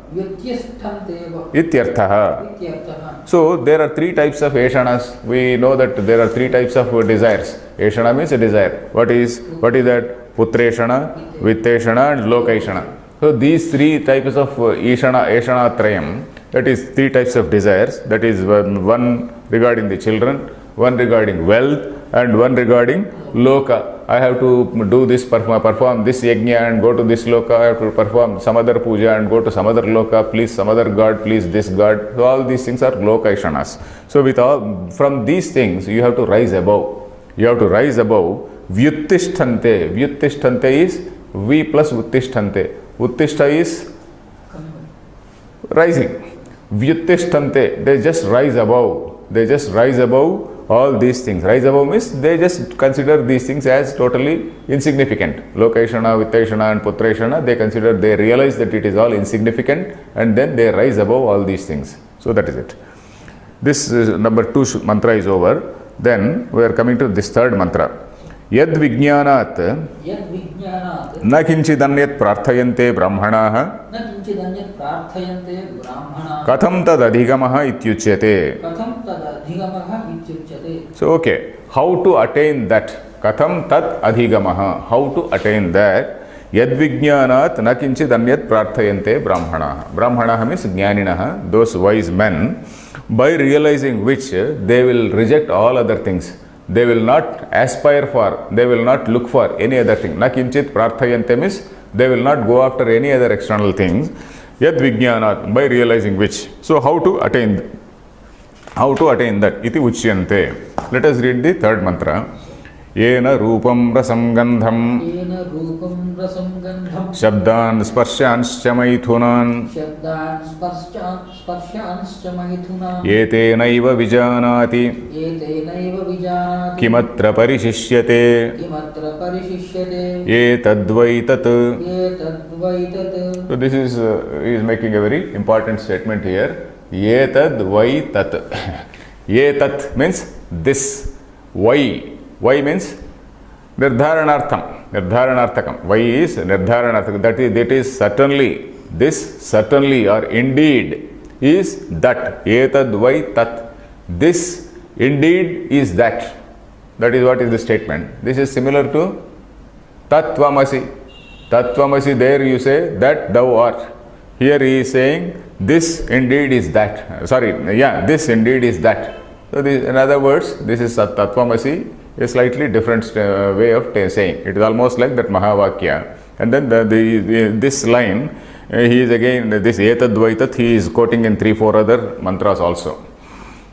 Ityarthaha. So there are three types of eshanas. We know that there are three types of desires. Eshana means a desire. What is that? Putreshana, Vitteshana and Lokaishana. So these three types of Eshana Trayam, that is three types of desires. That is one regarding the children, one regarding wealth and one regarding Loka. I have to do this, perform this yajna and go to this loka. I have to perform some other puja and go to some other loka. Please some other god, please this god. So all these things are lokaishanas. So from these things you have to rise above. You have to rise above. Vyuttishtante. Vyuttishtante is V plus Uttishtante. Uttishta is rising. Vyuttishtante. They just rise above. They just rise above all these things. Rise above means they just consider these things as totally insignificant. Lokaishana, Vitteshana and Putreshana, they realize that it is all insignificant and then they rise above all these things. So that is it. This number 2 mantra is over. Then we are coming to this third mantra. Yad vijnanat na kinchidanyat prarthayante brahmanaha katham tad adhigamaha ityuchyate. So okay, how to attain that? Katham tad adhigamaha. How to attain that? Yad vijnanat na kinchidanyat prarthayante brahmanaha. Brahmanaha means jnaninaha, those wise men, by realizing which they will reject all other things. They will not aspire for, they will not look for any other thing. Na kinchit prarthayante means they will not go after any other external things. Yad vijnanat, by realizing which. So how to attain that? Iti uchyante. Let us read the third mantra. Yena rupam rasam gandham shabdan sparshanscha maithunan etenaiva vijanati kimatra parishishyate etadvaitat. So this is he is making a very important statement here. Etadvaitat. Etat means this. Why means nirdharanarthakam. Why is nirdharanarthakam. That is certainly, this certainly or indeed is that. Etad vai tat. This indeed is that. That is what is the statement. This is similar to Tattvamasi. Tattvamasi, there you say that thou art. Here he is saying this indeed is that. This indeed is that. So this, in other words, this is Tattvamasi. A slightly different way of saying. It is almost like that Mahavakya. And then this line, he is again, this Etadvaitat, he is quoting in 3-4 other mantras also.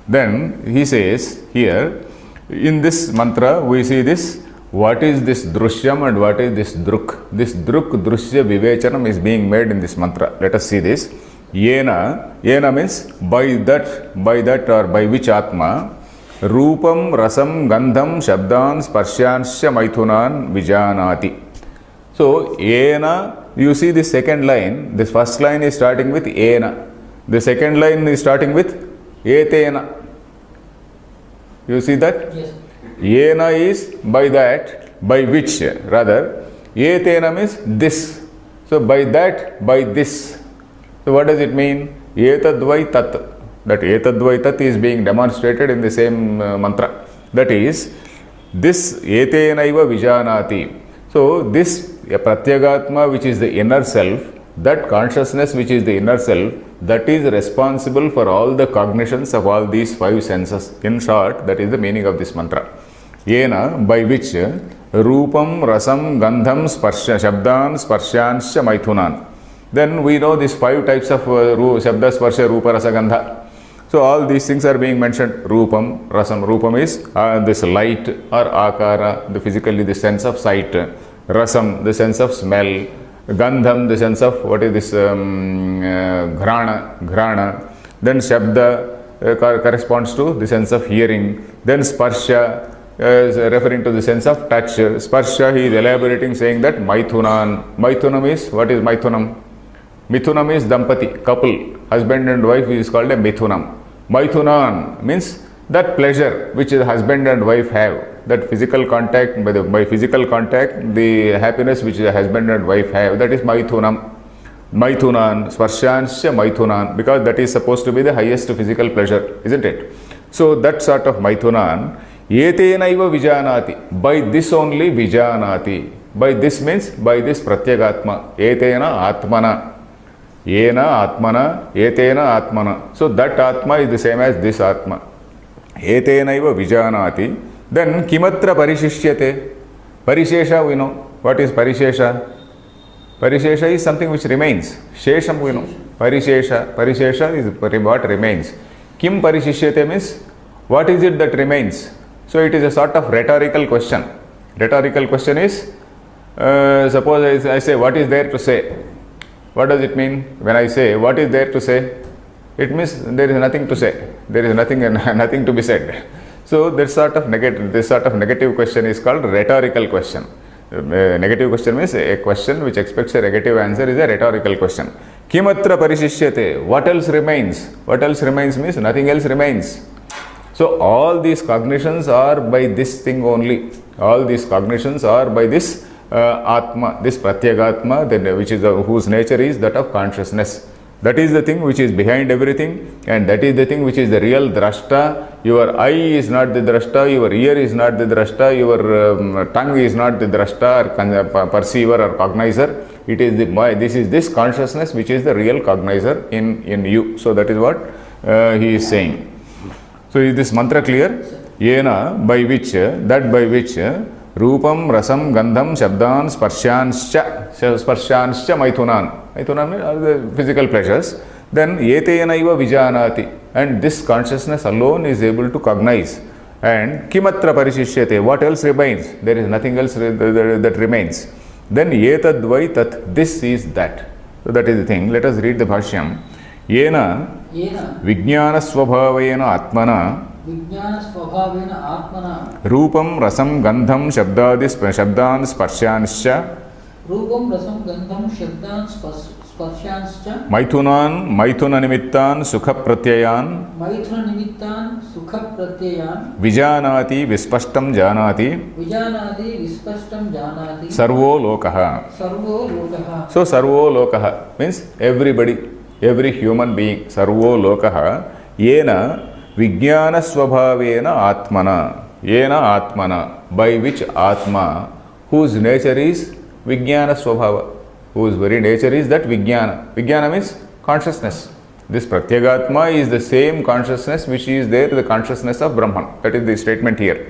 Then he says here, in this mantra, we see this, what is this Drushyam and what is this Druk. This Druk, Drushya, Vivechanam is being made in this mantra. Let us see this. Yena means by that or by which Atma, Rupam, Rasam, Gandham, Shabdan, Sparshanscha, Maithunan, Vijanati. So, Ena, you see the second line, this first line is starting with Ena. The second line is starting with Etena. You see that? Yes. Ena is by that, by which, rather. Etena means this. So, by that, by this. So, what does it mean? Etadvai tat. That etadvaitat is being demonstrated in the same mantra. That is, this etenaiva vijanati. So, this pratyagatma, which is the inner self, that consciousness which is the inner self, that is responsible for all the cognitions of all these 5 senses. In short, that is the meaning of this mantra. Yena, by which rupam, rasam, gandham, sparsha, shabdan, sparshanscha, maithunan. Then we know these 5 types of shabda, sparsha, rupa, rasa, gandha. So all these things are being mentioned. Rupam, rasam. Rupam is this light or akara, physically the sense of sight. Rasam, the sense of smell. Gandham, the sense of what is this ghrana. Then shabda corresponds to the sense of hearing. Then sparsha is referring to the sense of touch. Sparsha, he is elaborating, saying that maithunan. Maithunam is, what is maithunam? Mithunam is dampati, couple. Husband and wife is called a mithunam. Maithunan means that pleasure which the husband and wife have. That physical contact, by physical contact, the happiness which the husband and wife have, that is maithunam. Maithunan, Sparshanscha Maithunan, because that is supposed to be the highest physical pleasure, isn't it? So that sort of Maithunan, Etenaiva Vijanati, by this only Vijanati. By this means by this Pratyagatma, Etena Atmana. Yena Atmana, Etena Atmana. So that Atma is the same as this Atma. Etenaiva Vijanati. Then Kimatra Parishishyate. Parishesha, we know. What is Parishesha? Parishesha is something which remains. Shesham, we know. Parishesha is what remains. Kim Parishishyate means what is it that remains? So it is a sort of rhetorical question. Rhetorical question is, suppose I say, what is there to say? What does it mean when I say, what is there to say? It means there is nothing to say. There is nothing to be said. So this sort of negative question is called rhetorical question. Negative question means a question which expects a negative answer is a rhetorical question. Kimatra parishishyate. What else remains? What else remains means nothing else remains. So all these cognitions are by this thing only. All these cognitions are by this Atma, this Pratyagatma, which is whose nature is that of consciousness. That is the thing which is behind everything, and that is the thing which is the real drashta. Your eye is not the drashta, your ear is not the drashta, your tongue is not the drashta or perceiver or cognizer. It is this consciousness which is the real cognizer in you. So that is what he is saying. So is this mantra clear? Yena, by which, that by which, Rupam, Rasam, Gandham, Shabdan, Sparshanscha, Maithunan. Maithunan are the physical pleasures. Then Etenaiva Vijanati. And this consciousness alone is able to cognize. And Kimatra Parishishyate. What else remains? There is nothing else that remains. Then Etadvai Tat. This is that. So that is the thing. Let us read the Bhashyam. Yena Vijnana Swabhavena Atmana Rupam Rasam Gandham Shabdan Sparshanscha Rupam Rasam Gandham Shabdan Sparshanscha Maithuna Nimittan Sukha Pratyayan Vijanati Vispashtam Janati Sarvo Lokaha. So Sarvo Lokaha means everybody, every human being. Sarvo Lokaha Yena Vijnana Swabhavena Atmana. Yena Atmana. By which Atma, whose nature is Vijnana Swabhava, whose very nature is that Vijnana. Vijnana means consciousness. This Pratyagatma is the same consciousness which is there, the consciousness of Brahman. That is the statement here.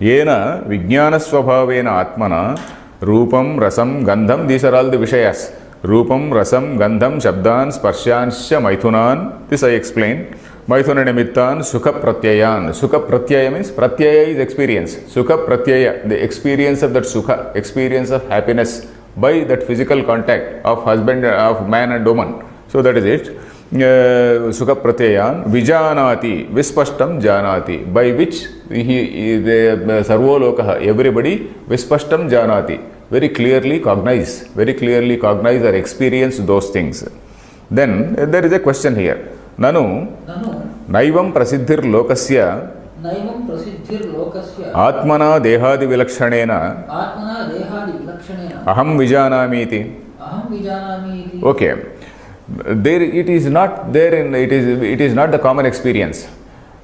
Yena Vijnana Swabhavena Atmana Rupam Rasam Gandham. These are all the Vishayas. Rupam Rasam Gandham Shabdan Sparshanscha Maithunan. This I explained. Maithuna Nimittan Sukha Pratyayan. Sukha Pratyaya means Pratyaya is experience. Sukha Pratyaya, the experience of that Sukha, experience of happiness by that physical contact of husband, of man and woman. So that is it. Sukha Pratyayan Vijanati Vispashtam Janati. By which Sarvo Lokaha, everybody Vispashtam Janati. Very clearly cognize or experience those things. Then there is a question here. Nanu Naivam Prasiddhir Lokasya Atmana Dehadi Vilakshanena Aham Vijanamiti. Okay. There it is not there in it is not the common experience.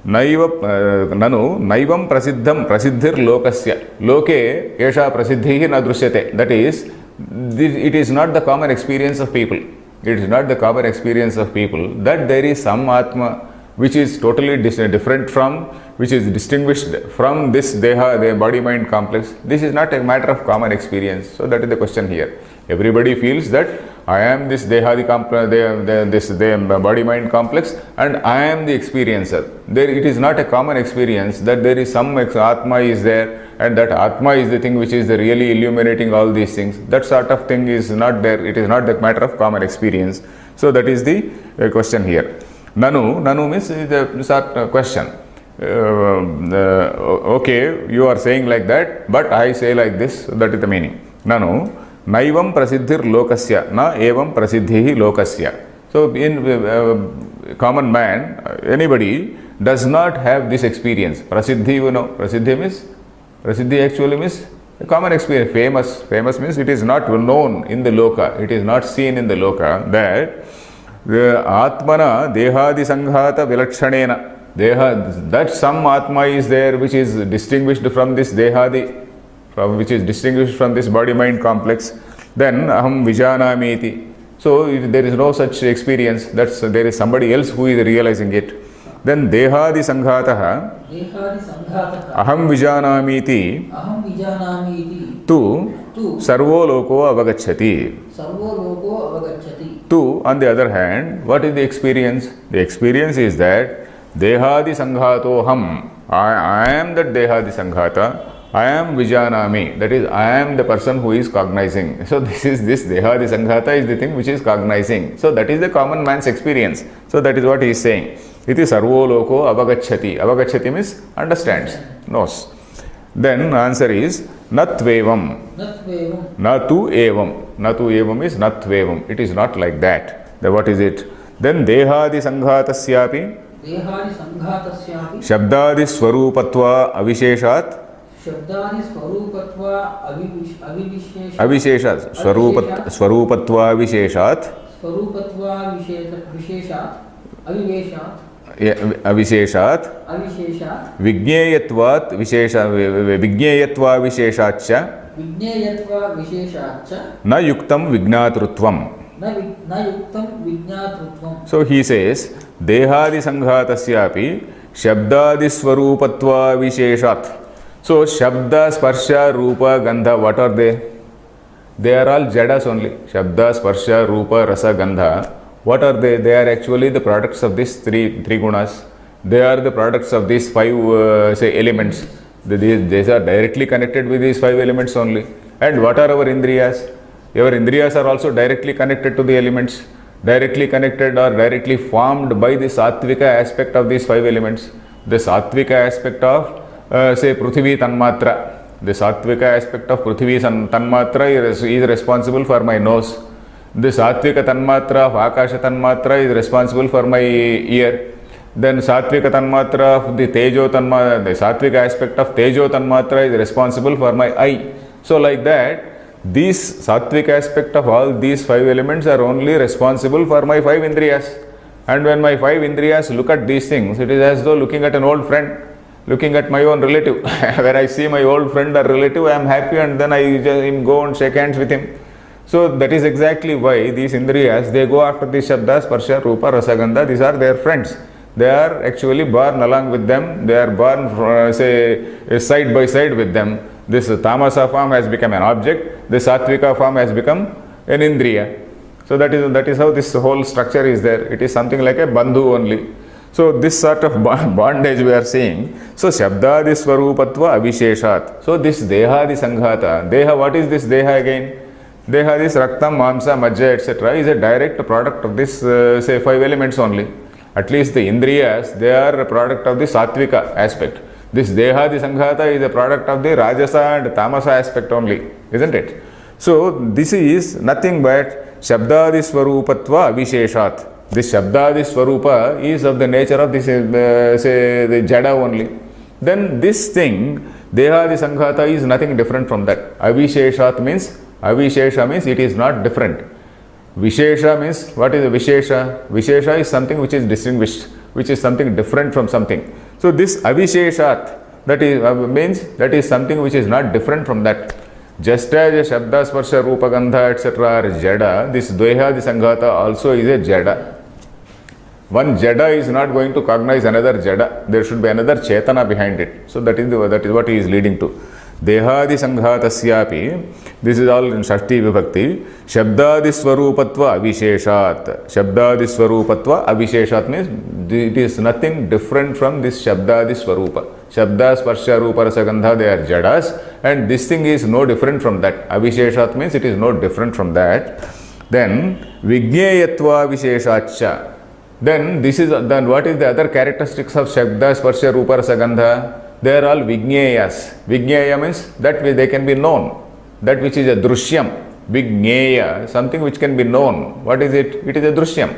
Nanu Naivam Prasiddhir Lokasya. Loke Esha Prasiddhihi na Drusyate. That is, it is not the common experience of people. It is not the common experience of people that there is some Atma which is totally different from, which is distinguished from this Deha, the body-mind complex. This is not a matter of common experience. So that is the question here. Everybody feels that I am this Dehadi body-mind complex and I am the experiencer. There, it is not a common experience that there is some Atma is there and that Atma is the thing which is really illuminating all these things. That sort of thing is not there. It is not the matter of common experience. So that is the question here. Nanu means the sort of question. Okay, you are saying like that, but I say like this. So that is the meaning. Nanu Naivam Prasiddhir Lokasya Na Evam Prasiddhihi Lokasya. So in common man, anybody does not have this experience. Prasiddhi, you know, Prasiddhi actually means A common experience, famous means it is not known in the loka, it is not seen in the loka, that the Atmana Dehadi Sanghata Vilakshanena, that some Atma is there which is distinguished from this Dehadi, which is distinguished from this body-mind complex, then Aham Vijanami iti. So there is no such experience, there is somebody else who is realizing it. Then Dehadi Sanghataha Aham Vijanami iti tu Sarvo Loko Avagacchati. Tu, on the other hand, what is the experience? The experience is that Dehadi Sanghato Ham, I am that Dehadi Sanghata, I am Vijanami, that is, I am the person who is cognizing. So this Dehadi Sanghata is the thing which is cognizing. So that is the common man's experience. So that is what he is saying. Iti Sarvo Loko Avagacchati. Avagacchati means understands, knows. Then answer is Natvevam. Natu evam. Natu evam is Natvevam. It is not like that. Then what is it? Then Dehadi Sanghatasyapi Shabdadi Swarupatva Avisheshat. Avisheshat. Swarupatva Avisheshat. Avisheshat Vigneyatvat Visheshatcha Na Yuktam Vignatrutvam. So he says Dehadi Sanghatasyapi Shabdadi Swarupatva Visheshat. So Shabda, Sparsha, Rupa, Gandha, what are they? They are all Jadas only. Shabda, Sparsha, Rupa, Rasa, Gandha. What are they? They are actually the products of these three gunas. They are the products of these five elements. These are directly connected with these five elements only. And what are our indriyas? Our indriyas are also directly connected to the elements. Directly connected or directly formed by the sattvika aspect of these five elements. The sattvika aspect of Prithvi Tanmatra. The sattvika aspect of Prithvi Tanmatra is responsible for my nose. The Sattvika Tanmatra of Akasha Tanmatra is responsible for my ear. Then Sattvika Tanmatra of the Tejo Tanmatra, the Sattvika aspect of Tejo Tanmatra is responsible for my eye. So like that, this Sattvika aspect of all these five elements are only responsible for my five indriyas. And when my five indriyas look at these things, it is as though looking at an old friend, looking at my own relative. When I see my old friend or relative, I am happy and then I just go and shake hands with him. So that is exactly why these indriyas, they go after these Shabdas, Sparsha, Rupa, Rasa, Gandha. These are their friends. They are actually born along with them. They are born, side by side with them. This Tamasa form has become an object. This Sattvika form has become an indriya. So that is how this whole structure is there. It is something like a bandhu only. So this sort of bondage we are seeing. So Shabdadi Swarupatva Avisheshat. So this Dehadi Sanghata. Deha, what is this Deha again? Deha, this Raktam, Mamsa, Majja, etc. is a direct product of this five elements only. At least the Indriyas, they are a product of the Sattvika aspect. This Deha, the Sanghata is a product of the Rajasa and Tamasa aspect only, isn't it? So this is nothing but Shabdadi Swarupatva Avisheshat. This Shabdadi Swarupa is of the nature of this, the Jada only. Then this thing, Deha, the Sanghata is nothing different from that. Avisheshat means, Avishesha means it is not different. Vishesha means, what is a Vishesha? Vishesha is something which is distinguished, which is something different from something. So this Avisheshat, that is means that is something which is not different from that. Just as a Shabda, Sparsha, Rupa, Gandha, etc. are Jada, this Dveha, the Sanghata also is a Jada. One Jada is not going to cognize another Jada. There should be another Chetana behind it. So that is what he is leading to. Dehadi Sanghatasyapi, this is all in Shashti Vibhakti. Shabdadi Swarupatva Avisheshat. Shabdadi Swarupatva Avisheshat means it is nothing different from this Shabdadi Swarupa. Shabda, Sparsha, Rupa, Rasa, Gandha, they are Jadas, and this thing is no different from that. Avisheshat means it is no different from that. Then Vigneyatva Visheshatcha. Then what is the other characteristics of Shabda, Sparsha, Rupa, Rasa, Gandha? They are all Vigneyas. Vigneya means that they can be known. That which is a Drushyam. Vigneya, something which can be known. What is it? It is a Drushyam.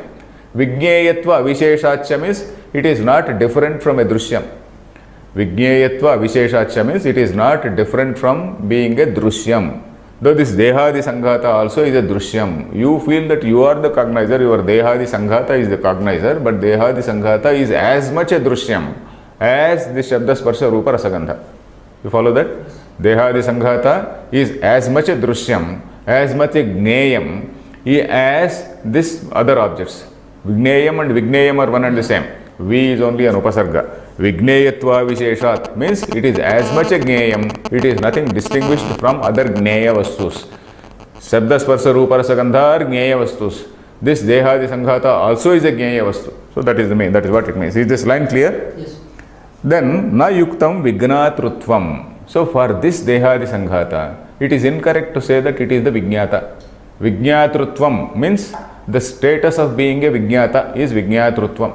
Vigneyatva Visheshacha means it is not different from a Drushyam. Vigneyatva avisheshacha means it is not different from being a Drishyam. Though this Dehadi Sanghata also is a Drishyam. You feel that you are the cognizer, your Dehadi Sanghata is the cognizer, but Dehadi Sanghata is as much a Drishyam as the Shabda Sparsha Rupa Rasagandha. You follow that? Dehadi Sanghata is as much a Drishyam, as much a Gneyam as this other objects. Vigneyam and Vigneyam are one and the same. V is only an Upasarga. Vigneyatva Visheshat means it is as much a Gneyam, it is nothing distinguished from other Gneya Vastus. Shabda Sparsha Rupa Rasagandha are Gneya Vastus. This Dehadi Sanghata also is a Gneya Vastu. So that is the mean, that is what it means. Is this line clear? Yes. Then na yuktam vignatrutvam. So for this Dehadi Sanghata, it is incorrect to say that it is the Vignata. Vignatrutvam means the status of being a Vignata is Vignatrutvam.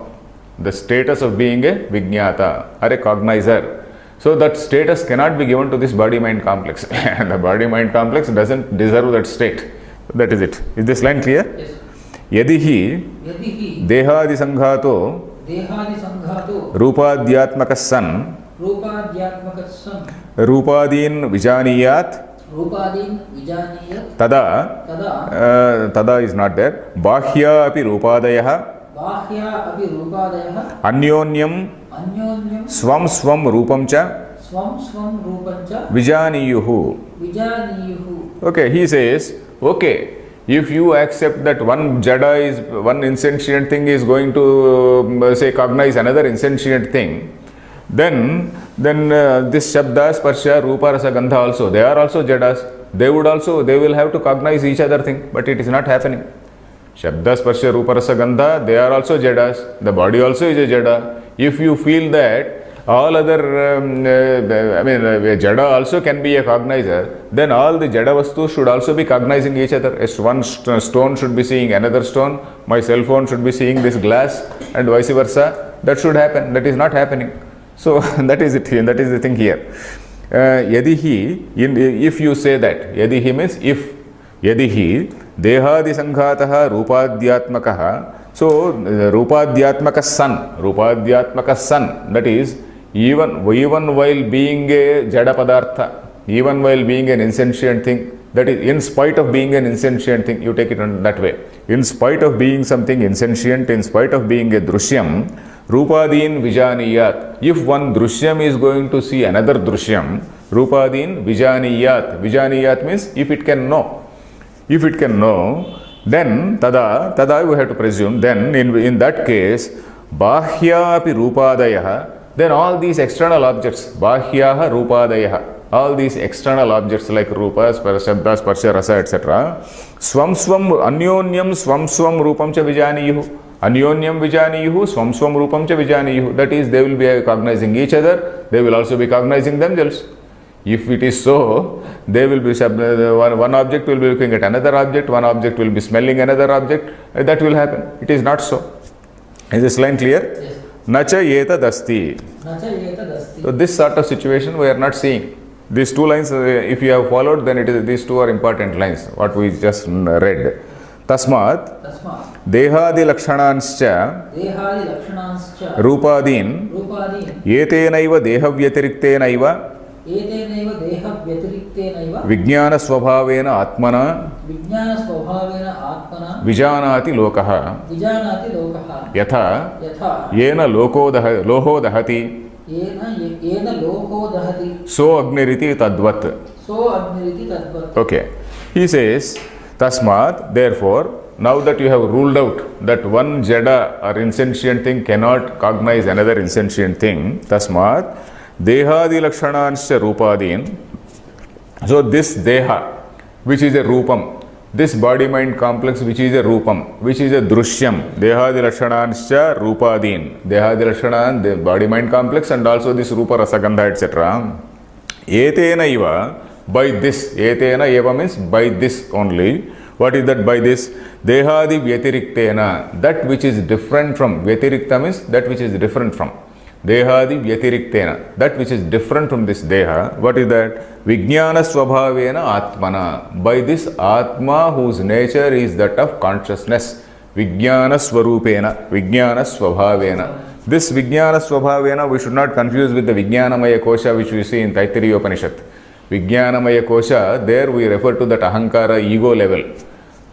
The status of being a Vignata or a cognizer. So that status cannot be given to this body-mind complex. And the body-mind complex doesn't deserve that state. That is it. Is this line clear? Yes. Yadihi Dehadi Sanghato Rupadhyatmakas san Rupadin Vijaniyat Tada is not there. Bahya api Rupadayah Anyonyam Swam Swam Rupamcha Vijaniyuhu. Okay, he says, okay, if you accept that one jada is, one insentient thing is going to say cognize another insentient thing, then this Shabda, Sparsha, Rupa, Rasa, Gandha also, they are also jadas. They will have to cognize each other thing, but it is not happening. Shabda, Sparsha, Rupa, Rasa, Gandha, they are also jadas. The body also is a jada. If you feel that all other, jada also can be a cognizer, then all the jada vastus should also be cognizing each other. As one stone should be seeing another stone, my cell phone should be seeing this glass, and vice versa. That should happen. That is not happening. So that is it. That is the thing here. Yadihi, if you say that, yadihi means if, yadihi Dehadi Sanghataha Rupadhyatmakaha. So Rupadhyatmaka san, that is, even while being a jada padartha, even while being an insentient thing, that is, in spite of being an insentient thing, you take it that way. In spite of being something insentient, in spite of being a Drishyam, Rupadin Vijaniyat. If one Drishyam is going to see another Drishyam, Rupadin Vijaniyat. Vijaniyat means if it can know. If it can know, then tada we have to presume, then in that case, Bahya api Rupadayah, then all these external objects, Bahyaha Rupadayah, all these external objects like Rupa, Shabda, Sparsha, Rasa, etc. Swam Anyonyam Swam Rupam cha Vijaniyuhu. Anyonyam Vijaniyuhu, Swam Rupam cha Vijaniyuhu. That is, they will be cognizing each other, they will also be cognizing themselves. If it is so, they will be, one object will be looking at another object, one object will be smelling another object, that will happen. It is not so. Is this line clear? Yes. Nachiketa dasti. So this sort of situation we are not seeing. These two lines, if you have followed, then it is, these two are important lines, what we just read. Tasmat Dehadi Lakshananscha Rupadin Yetenaiva Deha Vyatiriktenaiva Vijnana Swabhavena Atmana Vijanati Lokaha Yatha Yena Loho Dahati So Agniriti Tadvat. Okay. He says, Tasmat, therefore, now that you have ruled out that one jada or insentient thing cannot cognize another insentient thing, Tasmat, Dehadi Lakshananscha Rupadin. So this Deha, which is a Rupam, this body-mind complex which is a Rupam, which is a Drishyam, Dehadi Lakshananscha Rupadin. Dehadi Lakshanan, the body-mind complex, and also this Rupa, Rasagandha, etc. Etena iva, by this, Etena eva means by this only. What is that by this? Dehadi Vyatiriktena, that which is different from. Vyatirikta means that which is different from. Dehadi Vyatiriktena, that which is different from this Deha. What is that? Vijnana Swabhavena Atmana, by this Atma whose nature is that of consciousness. Vijnana Swarupena, Vijnana Swabhavena. This Vijnana Swabhavena we should not confuse with the Vijnanamaya Kosha which we see in Taittiriya Upanishad. Vijnanamaya Kosha, there we refer to that Ahankara ego level.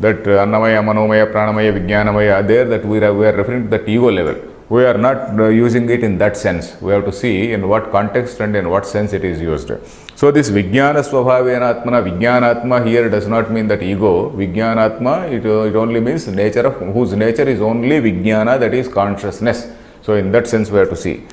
That Annamaya, Manomaya, Pranamaya, Vijnanamaya, there that we are referring to that ego level. We are not using it in that sense. We have to see in what context and in what sense it is used. So this Vijnana Swabhavena Atmana, Vijnanatma here does not mean that ego. Vijnanatma, it only means nature of whose nature is only Vijnana, that is consciousness. So in that sense we have to see.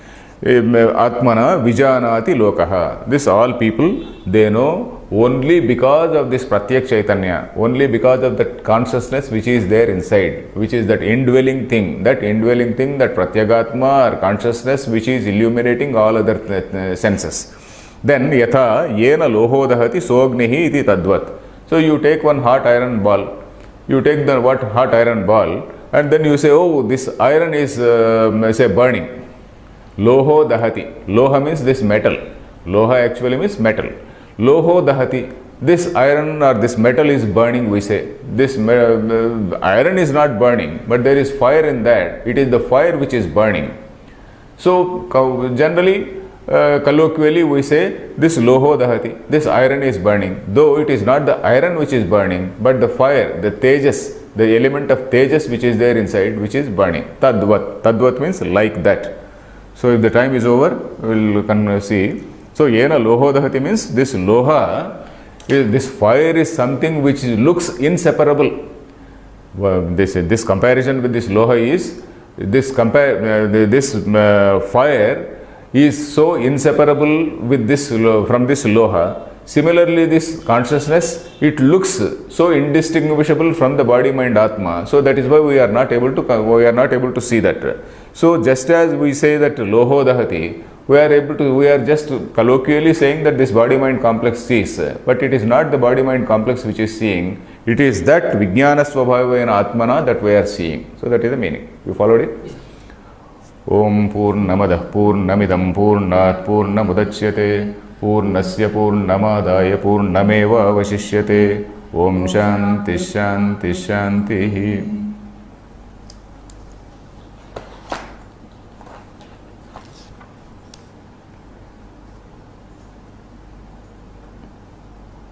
Atmana Vijanati Lokaha. This all people, they know only because of this Pratyak Chaitanya, only because of that consciousness which is there inside, which is that indwelling thing, that Pratyagatma or consciousness which is illuminating all other senses. Then Yatha Yena Lohodahati Sognihi iti Tadvat. So you take one hot iron ball, you take the hot iron ball, and then you say, oh, this iron is say burning. Loho dahati. Loha means this metal. Loha actually means metal. Loho dahati. This iron or this metal is burning, we say. This iron is not burning, but there is fire in that. It is the fire which is burning. So generally, colloquially we say this loho dahati. This iron is burning. Though it is not the iron which is burning, but the fire, the tejas, the element of tejas which is there inside, which is burning. Tadvat. Tadvat means like that. So if the time is over, we will see. So Yena Loho Dahati means this Loha, this fire is something which looks inseparable. This comparison with this Loha is, this fire is so inseparable with this from this Loha. Similarly, this consciousness, it looks so indistinguishable from the body, mind, Atma. So that is why we are not able to see that. So just as we say that Loho Dahati, we are just colloquially saying that this body mind complex sees, but it is not the body mind complex which is seeing. It is that Vijnana Swabhavena Atmana that we are seeing. So that is the meaning. You followed it? Om Purnamadah Purnamidam Purnat Purnamudachyate Purnasya Purnamadaya Purnameva Vashishyate. Om Shanti Shanti Shanti.